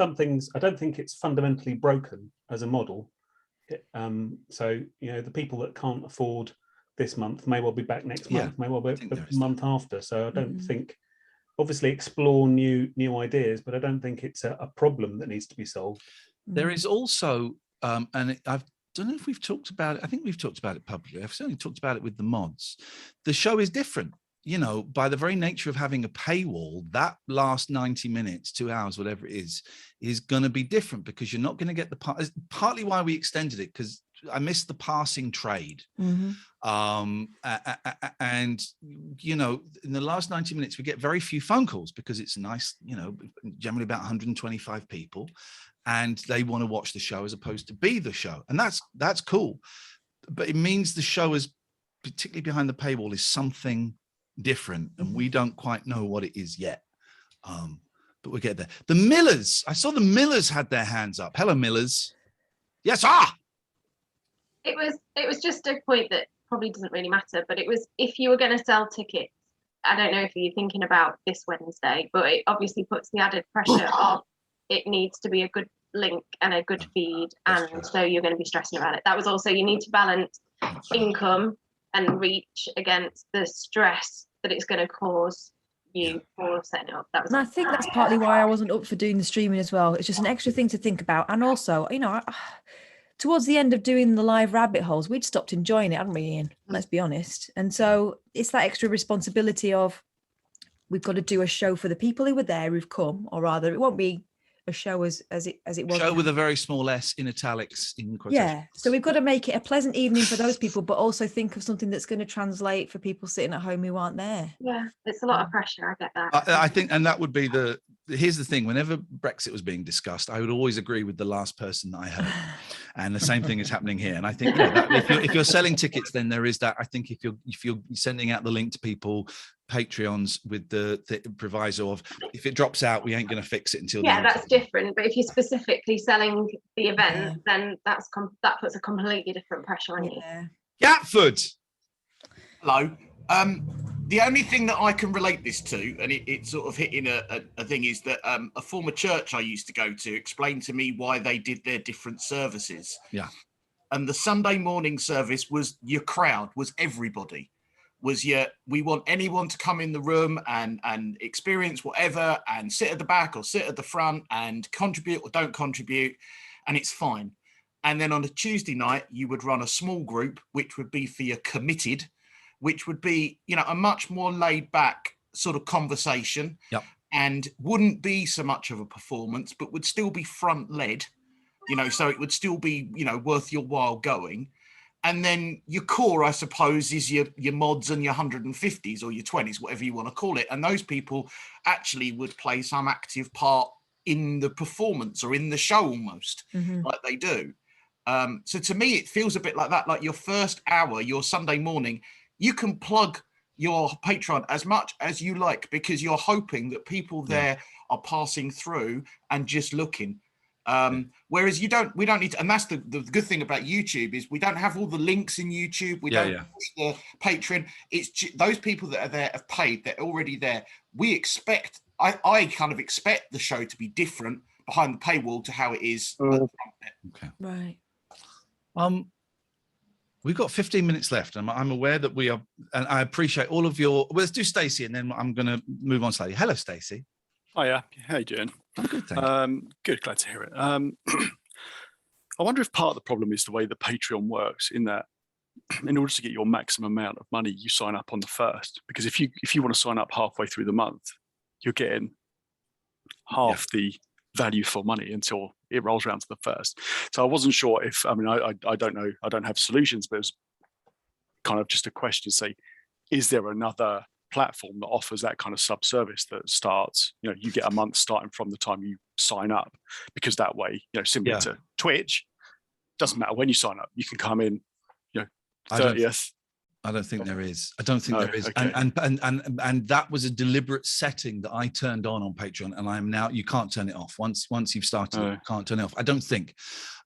it's fundamentally broken as a model. So the people that can't afford this month may well be back next month, may well be the month after. So I don't think, obviously explore new ideas, but I don't think it's a problem that needs to be solved. There is also, and I don't know if we've talked about it. I think we've talked about it publicly. I've certainly talked about it with the mods. The show is different. By the very nature of having a paywall, that last 90 minutes, 2 hours, whatever it is going to be different, because you're not going to get partly why we extended it, because I missed the passing trade. And in the last 90 minutes, we get very few phone calls, because it's nice, generally about 125 people, and they want to watch the show as opposed to be the show. And that's cool. But it means the show is, particularly behind the paywall, is something different, and we don't quite know what it is yet, but we'll get there. The Millers, I saw the Millers had their hands up. Hello, Millers. Yes, it was just a point that probably doesn't really matter, but it was, if you were going to sell tickets, I don't know if you're thinking about this Wednesday, but it obviously puts the added pressure of it needs to be a good link and a good feed, and so you're going to be stressing about it. That was also, you need to balance income and reach against the stress that it's going to cause you for setting up. And I think that's partly why I wasn't up for doing the streaming as well. It's just an extra thing to think about. And also, towards the end of doing the live rabbit holes, we'd stopped enjoying it, hadn't we, Ian? Let's be honest. And so it's that extra responsibility of, we've got to do a show for the people who were there, who've come, or rather, it won't be a show as it was. Show with a very small S in italics in quotation. Yeah, so we've got to make it a pleasant evening for those people, but also think of something that's going to translate for people sitting at home who aren't there. Yeah, it's a lot of pressure. I get that. I think, and that would be here's the thing. Whenever Brexit was being discussed, I would always agree with the last person that I heard, and the same thing is happening here. And I think if you're selling tickets, then there is that. I think if you're sending out the link to people, Patreons, with the proviso of, if it drops out, we ain't going to fix it until. Yeah, that's different. But if you're specifically selling the event, then that puts a completely different pressure on you. Gatford. Hello. The only thing that I can relate this to, and it's sort of hitting a thing, is that a former church I used to go to explained to me why they did their different services. Yeah. And the Sunday morning service was your crowd, was everybody. We want anyone to come in the room and experience whatever, and sit at the back or sit at the front and contribute or don't contribute, and it's fine. And then on a Tuesday night, you would run a small group, which would be for your committed, which would be, a much more laid back sort of conversation. Yep. And wouldn't be so much of a performance, but would still be front led, so it would still be, worth your while going. And then your core, I suppose, is your mods and your 150s or your 20s, whatever you want to call it. And those people actually would play some active part in the performance or in the show almost, like they do. So to me, it feels a bit like that, like your first hour, your Sunday morning, you can plug your Patreon as much as you like, because you're hoping that people there are passing through and just looking. Whereas we don't need to, and that's the good thing about YouTube is we don't have all the links in YouTube. We don't push the Patreon. It's those people that are there have paid. They're already there. We expect, I kind of expect the show to be different behind the paywall to how it is. Okay. Right. We've got 15 minutes left, and I'm aware that we are, and I appreciate all of your. Well, let's do Stacey, and then I'm going to move on slightly. Hello, Stacey. Hiya, how you doing? I'm good, thank you. Good, glad to hear it. I wonder if part of the problem is the way the Patreon works, in that in order to get your maximum amount of money, you sign up on the first. Because if you want to sign up halfway through the month, you're getting half the value for money until it rolls around to the first. So I wasn't sure if, I mean, I don't know, I don't have solutions, but it was kind of just a question to say, is there another platform that offers that kind of sub-service that starts, you get a month starting from the time you sign up? Because that way, similar to Twitch, doesn't matter when you sign up, you can come in, 30th. I don't think there is. I don't think there is. Okay. And that was a deliberate setting that I turned on Patreon, and I'm now, you can't turn it off. Once you've started, you can't turn it off. I don't think.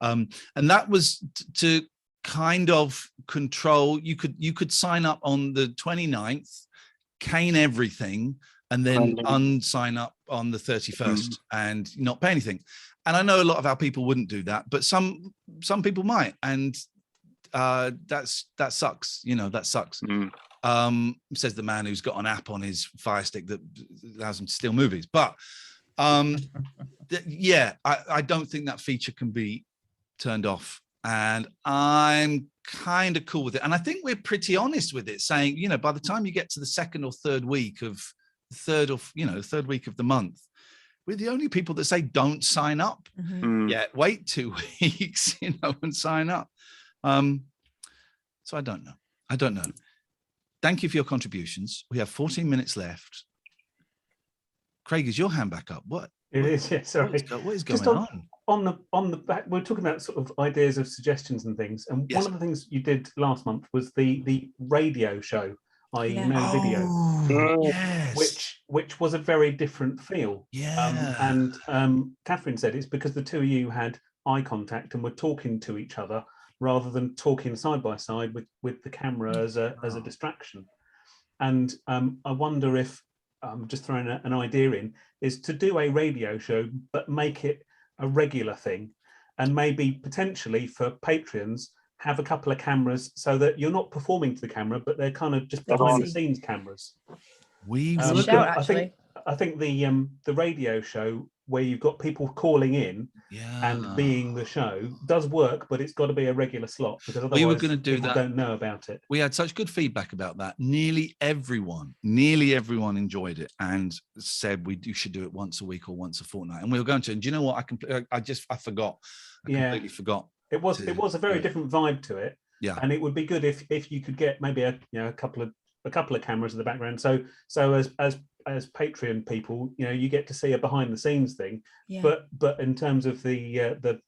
And that was to kind of control. You could sign up on the 29th, cane everything, and then unsign up on the 31st and not pay anything. And I know a lot of our people wouldn't do that, but some people might. And that sucks, that sucks. Says the man who's got an app on his Fire Stick that allows him to steal movies. But I don't think that feature can be turned off, and I'm kind of cool with it. And I think we're pretty honest with it, saying, by the time you get to the second or third week of third week of the month, we're the only people that say don't sign up. Wait 2 weeks, and sign up. So I don't know. Thank you for your contributions. We have 14 minutes left. Craig, is your hand back up? What? It is, yeah, sorry. What is going on? On the back, we're talking about sort of ideas of suggestions and things. And one of the things you did last month was the radio show, i.e. no video. Yes. Which was a very different feel. And Catherine said it's because the two of you had eye contact and were talking to each other, rather than talking side by side with the camera as a distraction. And I wonder if, just throwing an idea in, is to do a radio show, but make it a regular thing. And maybe potentially for Patreons, have a couple of cameras so that you're not performing to the camera, but they're kind of just behind the scenes cameras. I think the radio show where you've got people calling in and being the show does work, but it's got to be a regular slot, because otherwise we were going to do people that. Don't know about it. We had such good feedback about that. Nearly everyone enjoyed it and said you should do it once a week or once a fortnight. And we were going to. And do you know what? I forgot. I completely forgot. It was a very different vibe to it. Yeah. And it would be good if you could get maybe a couple of cameras in the background. So as Patreon people, you get to see a behind the scenes thing, but in terms of the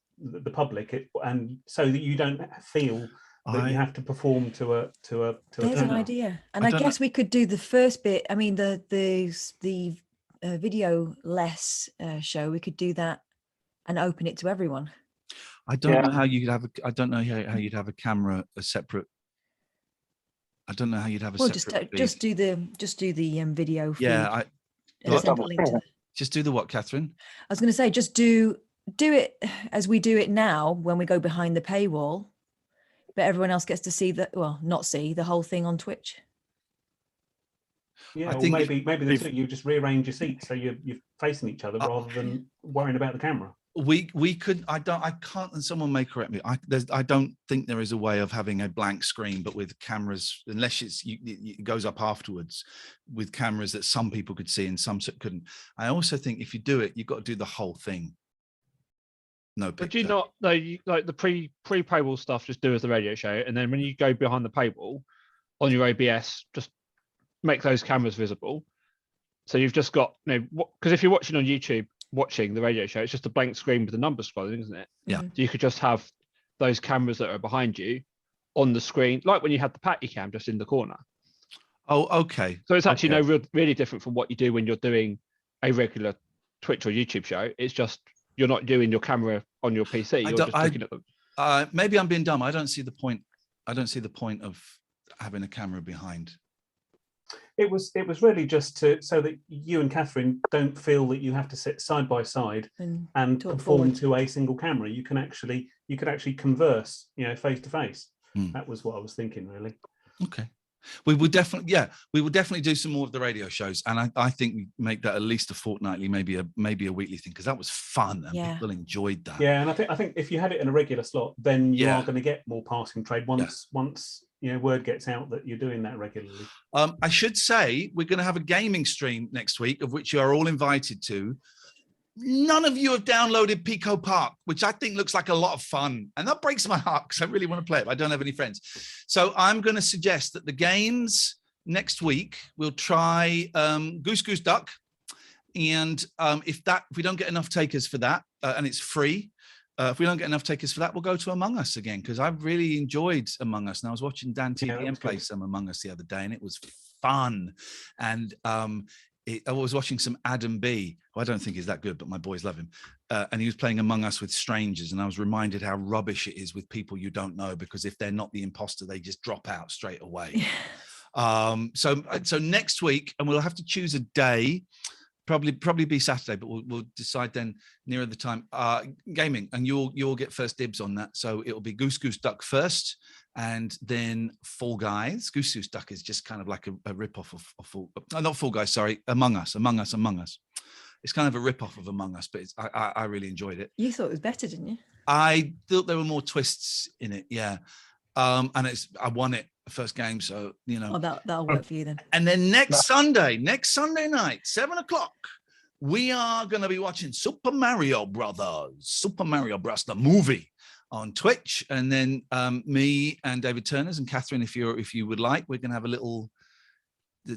public, and so that you don't feel that you have to perform to a There's an idea, and I guess we could do the first bit. I mean, the video less show. We could do that and open it to everyone. I don't know how you'd have. I don't know how you'd have a camera a separate. I don't know how you'd have a separate. Just do the video. Feed. Yeah, just do the what, Catherine? I was going to say, just do it as we do it now when we go behind the paywall, but everyone else gets to see not see the whole thing on Twitch. Yeah, I think maybe you just rearrange your seats so you're facing each other rather than worrying about the camera. We could. I can't. And someone may correct me. I don't think there is a way of having a blank screen, but with cameras, unless it goes up afterwards, with cameras that some people could see and some couldn't. I also think if you do it, you've got to do the whole thing. No, but do you not? No, you, like the pre-paywall stuff, just do as the radio show, and then when you go behind the paywall on your OBS, just make those cameras visible. So you've just got because if you're watching on YouTube. Watching the radio show, it's just a blank screen with the numbers scrolling, isn't it? Yeah. So you could just have those cameras that are behind you on the screen, like when you had the patty cam just in the corner. Oh, okay. So it's actually Okay. really different from what you do when you're doing a regular Twitch or YouTube show. It's just you're not doing your camera on your PC. You're just looking at them. Maybe I'm being dumb. I don't see the point. I don't see the point of having a camera behind. It was really just so that you and Catherine don't feel that you have to sit side by side and talk conform forward. to a single camera. You could actually converse, face to face. Hmm. That was what I was thinking, really. Okay. We will definitely do some more of the radio shows, and I think we make that at least a fortnightly, maybe a weekly thing, because that was fun and people enjoyed that. Yeah, and I think if you had it in a regular slot, then you are going to get more passing trade once word gets out that you're doing that regularly. I should say we're going to have a gaming stream next week, of which you are all invited to. None of you have downloaded Pico Park, which I think looks like a lot of fun. And that breaks my heart because I really want to play it, but I don't have any friends. So I'm going to suggest that the games next week, we'll try Goose Goose Duck. And if we don't get enough takers for that, and it's free, if we don't get enough takers for that, we'll go to Among Us again, because I've really enjoyed Among Us. And I was watching Dan TVM play some Among Us the other day, and it was fun. And I was watching some Adam B, who I don't think is that good, but my boys love him. And he was playing Among Us with strangers. And I was reminded how rubbish it is with people you don't know, because if they're not the imposter, they just drop out straight away. So next week, and we'll have to choose a day, probably be Saturday, but we'll decide then nearer the time. Gaming, and you'll get first dibs on that. So it'll be Goose Goose Duck first, and then Fall Guys. Goose Goose Duck is just kind of like a rip-off of not Fall Guys, sorry, Among Us. It's kind of a rip-off of Among Us, but I really enjoyed it. You thought it was better, didn't you? I thought there were more twists in it, yeah. And I won it the first game, so Oh, that'll work for you then. And then next Sunday night, 7:00, we are going to be watching Super Mario Brothers, the movie, on Twitch. And then me and David Turners and Catherine, if you would like, we're going to have a little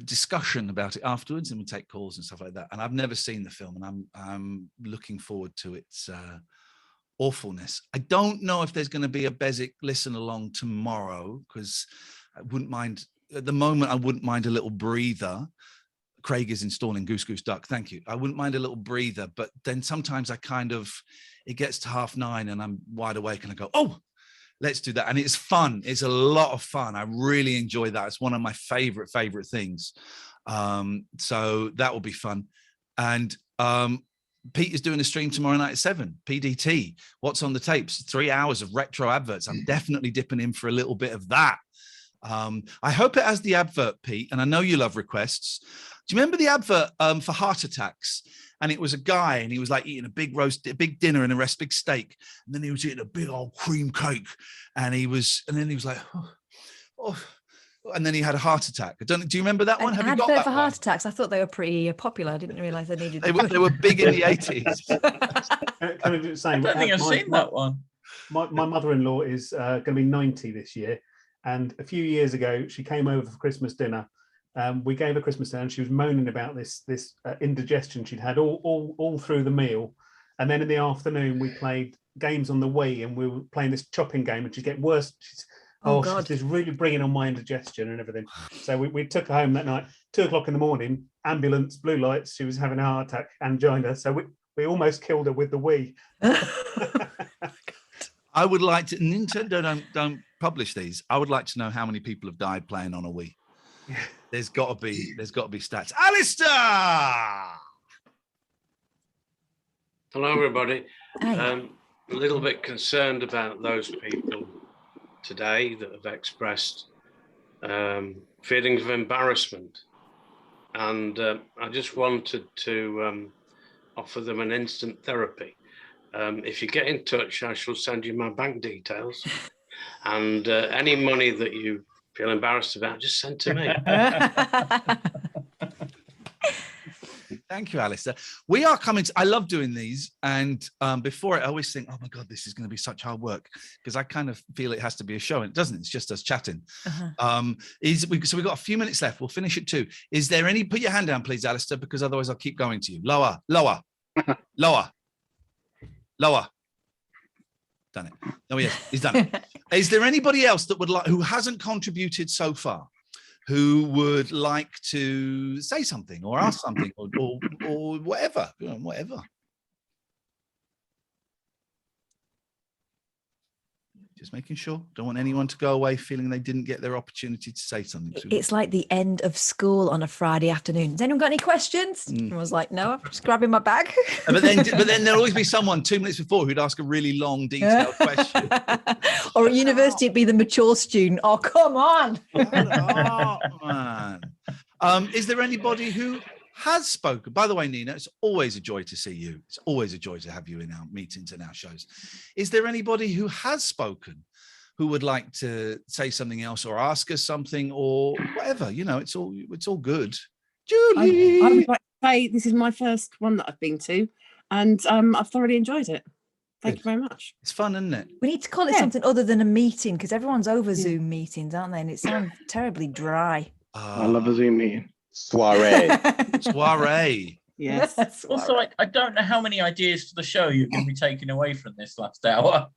discussion about it afterwards, and we'll take calls and stuff like that. And I've never seen the film, and I'm looking forward to its awfulness. I don't know if there's going to be a Bezic listen along tomorrow, because I wouldn't mind at the moment. I wouldn't mind a little breather. Craig is installing Goose Goose Duck. Thank you. I wouldn't mind a little breather, but then sometimes it gets to 9:30 and I'm wide awake and I go, oh, let's do that. And it's fun. It's a lot of fun. I really enjoy that. It's one of my favorite things. So that will be fun. And Pete is doing a stream tomorrow night at 7, PDT. What's on the tapes? 3 hours of retro adverts. I'm definitely dipping in for a little bit of that. I hope it has the advert, Pete, and I know you love requests. Do you remember the advert for heart attacks? And it was a guy, and he was like eating a big dinner and a big steak, and then he was eating a big old cream cake, and then he was like, oh, and then he had a heart attack. Do you remember that one? Have you got that for one? heart attacks? I thought they were pretty popular. I didn't realise they needed. They were big in the 80s. Can I just say, I don't think I've seen that one. My mother-in-law is going to be 90 this year, and a few years ago she came over for Christmas dinner. We gave her Christmas dinner, and she was moaning about this indigestion she'd had all through the meal. And then in the afternoon, we played games on the Wii, and we were playing this chopping game, and she'd get worse. She's just really bringing on my indigestion and everything. So we took her home that night, 2:00 in the morning, ambulance, blue lights. She was having a heart attack, angina. So we almost killed her with the Wii. I would like to. Nintendo don't publish these. I would like to know how many people have died playing on a Wii. There's got to be stats. Alistair! Hello, everybody. A little bit concerned about those people today that have expressed feelings of embarrassment. And I just wanted to offer them an instant therapy. If you get in touch, I shall send you my bank details. And any money that you feel embarrassed about, just send to me. Thank you, Alistair. We are coming to, I love doing these. And before it, I always think, oh my God, this is going to be such hard work, because I kind of feel it has to be a show, and it doesn't. It's just us chatting. So we've got a few minutes left. We'll finish at 2. Is there any, put your hand down, please, Alistair, because otherwise I'll keep going to you. Lower. Done it. Oh, yes, he's done it. Is there anybody else that would like, who hasn't contributed so far, who would like to say something or ask something or whatever, whatever. Just making sure. Don't want anyone to go away feeling they didn't get their opportunity to say something. It's like the end of school on a Friday afternoon. Has anyone got any questions? I was like, no, I'm just grabbing my bag. But then there'll always be someone 2 minutes before who'd ask a really long, detailed question. Or at university, it'd be the mature student. Oh, come on. Man. Is there anybody who has spoken? By the way, Nina, it's always a joy to see you. It's always a joy to have you in our meetings and our shows. Is there anybody who has spoken who would like to say something else or ask us something or whatever? It's all good. Julie, I would like to say this is my first one that I've been to, and I've thoroughly enjoyed it. Thank you very much. It's fun, isn't it? We need to call it something other than a meeting, because everyone's over Zoom meetings, aren't they? And it sounds terribly dry. I love a Zoom meeting. Soiree. Soiree. Yes. Also, I don't know how many ideas for the show you're going to be taking away from this last hour.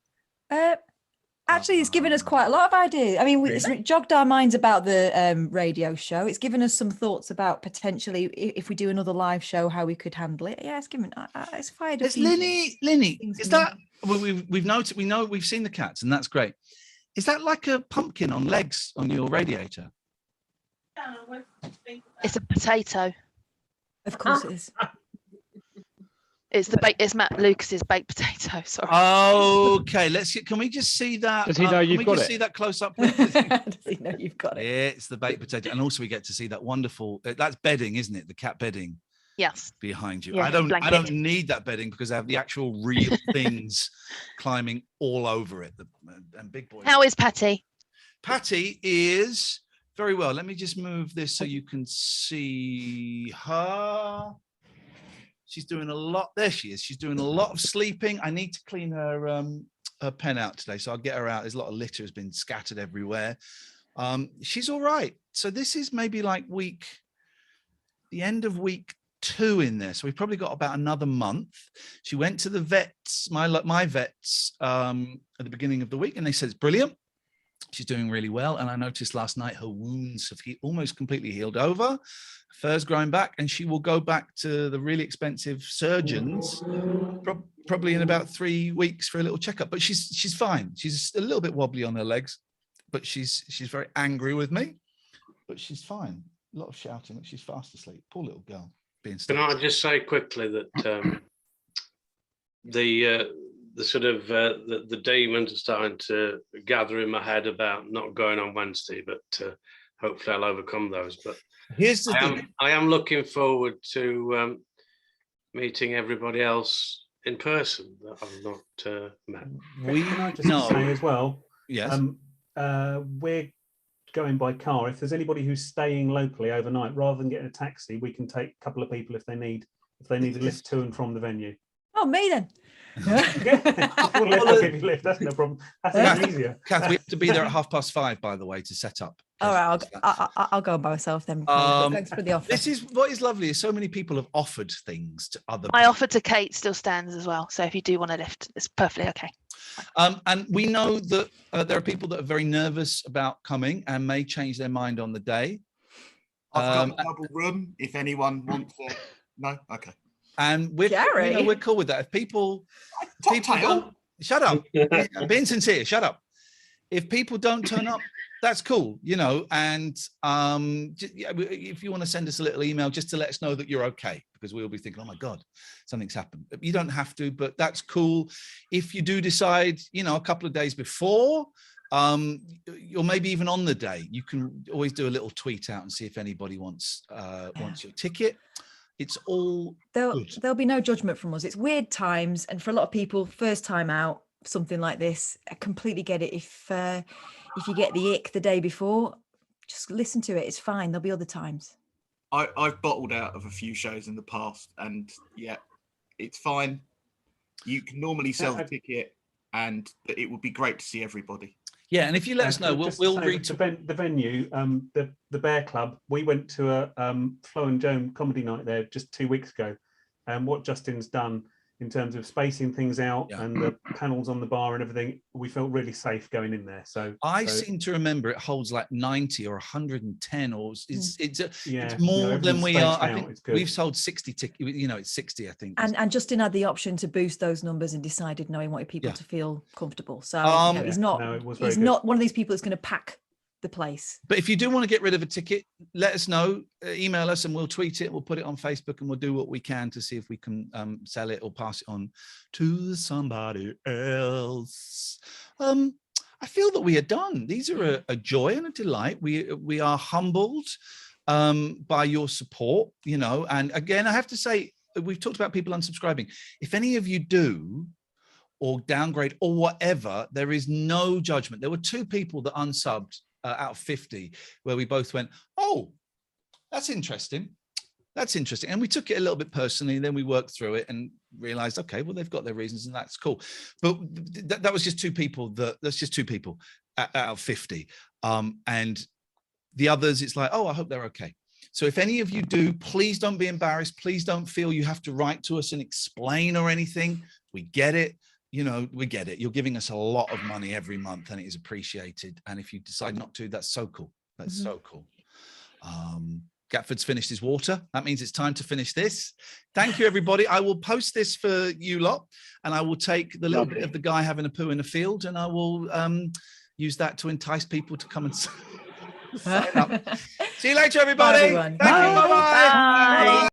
Actually, it's given us quite a lot of ideas. I mean, it's jogged our minds about the radio show. It's given us some thoughts about potentially if we do another live show, how we could handle it. Yeah, it's given. It's fired. It's Linny. Is that we've noticed? We know we've seen the cats, and that's great. Is that like a pumpkin on legs on your radiator? It's a potato. Of course it is. It's Matt Lucas's baked potato. Sorry. Okay, can we just see that? Does he know you've got it? See that close up, please? Does he know you've got it? It's the baked potato, and also we get to see that wonderful. That's bedding, isn't it? The cat bedding. Yes. Behind you. Yeah, I don't blanket. need that bedding because I have the actual real things climbing all over it. And big boys. How is Patty? Patty is very well. Let me just move this so you can see her. She's doing a lot. There she is. She's doing a lot of sleeping. I need to clean her pen out today, so I'll get her out. There's a lot of litter has been scattered everywhere. She's all right. So this is maybe like the end of week 2 in there. So we've probably got about another month. She went to the vets, my vets, at the beginning of the week, and they said it's brilliant. She's doing really well. And I noticed last night her wounds have almost completely healed over. Fur's growing back, and she will go back to the really expensive surgeons probably in about 3 weeks for a little checkup. But she's fine. She's a little bit wobbly on her legs, but she's very angry with me. But she's fine. A lot of shouting, but she's fast asleep. Poor little girl. Can I just say quickly that the sort of the demons are starting to gather in my head about not going on Wednesday, but hopefully I'll overcome those. But here's the thing. I am looking forward to meeting everybody else in person that I've not met. Can I just say as well? Yes. We're going by car. If there's anybody who's staying locally overnight, rather than getting a taxi, we can take a couple of people if they need a lift to and from the venue. Oh, me then. I'll give you a lift. That's no problem. That's even easier. Kath, we have to be there at 5:30, by the way, to set up. All right, I'll go by myself then. Thanks for the offer. This is what is lovely is so many people have offered things to other people. My offer to Kate still stands as well. So if you do want a lift, it's perfectly okay. And we know that there are people that are very nervous about coming and may change their mind on the day. I've got a double room if anyone wants to. No? Okay. And we're cool with that. If people don't, shut up. I'm being sincere, shut up. If people don't turn up, that's cool, and if you want to send us a little email just to let us know that you're okay, because we'll be thinking, oh my God, something's happened. You don't have to, but that's cool. If you do decide, a couple of days before, or maybe even on the day, you can always do a little tweet out and see if anybody wants your ticket. It's all there'll be no judgment from us. It's weird times, and for a lot of people, first time out, something like this, I completely get it. If you get the ick the day before, just listen to it. It's fine. There'll be other times. I've bottled out of a few shows in the past, and yeah, it's fine. You can normally sell the ticket, and it would be great to see everybody. Yeah, and if you let us know, we'll read the venue, the Bear Club. We went to a Flo and Joan comedy night there just 2 weeks ago, and what Justin's done in terms of spacing things out and the panels on the bar and everything. We felt really safe going in there. So I so, seem to remember it holds like 90 or 110, or it's yeah, more than we are. I out, think it's good. we've sold 60 tickets. You know, it's 60, I think. And Justin had the option to boost those numbers and decided no, he wanted people to feel comfortable. So he's not he's not one of these people that's going to pack the place. But if you do want to get rid of a ticket, let us know. Email us and we'll tweet it. We'll put it on Facebook and we'll do what we can to see if we can sell it or pass it on to somebody else. I feel that we are done. These are a joy and a delight. We are humbled by your support, you know. And again, I have to say, we've talked about people unsubscribing. If any of you do, or downgrade or whatever, there is no judgment. There were 2 people that unsubbed out of 50, where we both went, oh, that's interesting. That's interesting. And we took it a little bit personally, and then we worked through it and realized, okay, well, they've got their reasons and that's cool. But that was just 2 people that's just 2 people out of 50. And the others, it's like, oh, I hope they're okay. So if any of you do, please don't be embarrassed. Please don't feel you have to write to us and explain or anything. We get it. You know, we get it. You're giving us a lot of money every month and it is appreciated. And if you decide not to, that's so cool. That's so cool. Gatford's finished his water. That means it's time to finish this. Thank you, everybody. I will post this for you lot, and I will take the little bit of the guy having a poo in the field, and I will use that to entice people to come and sign up. See you later, everybody. Bye, everyone. Thank you. Bye-bye. Bye.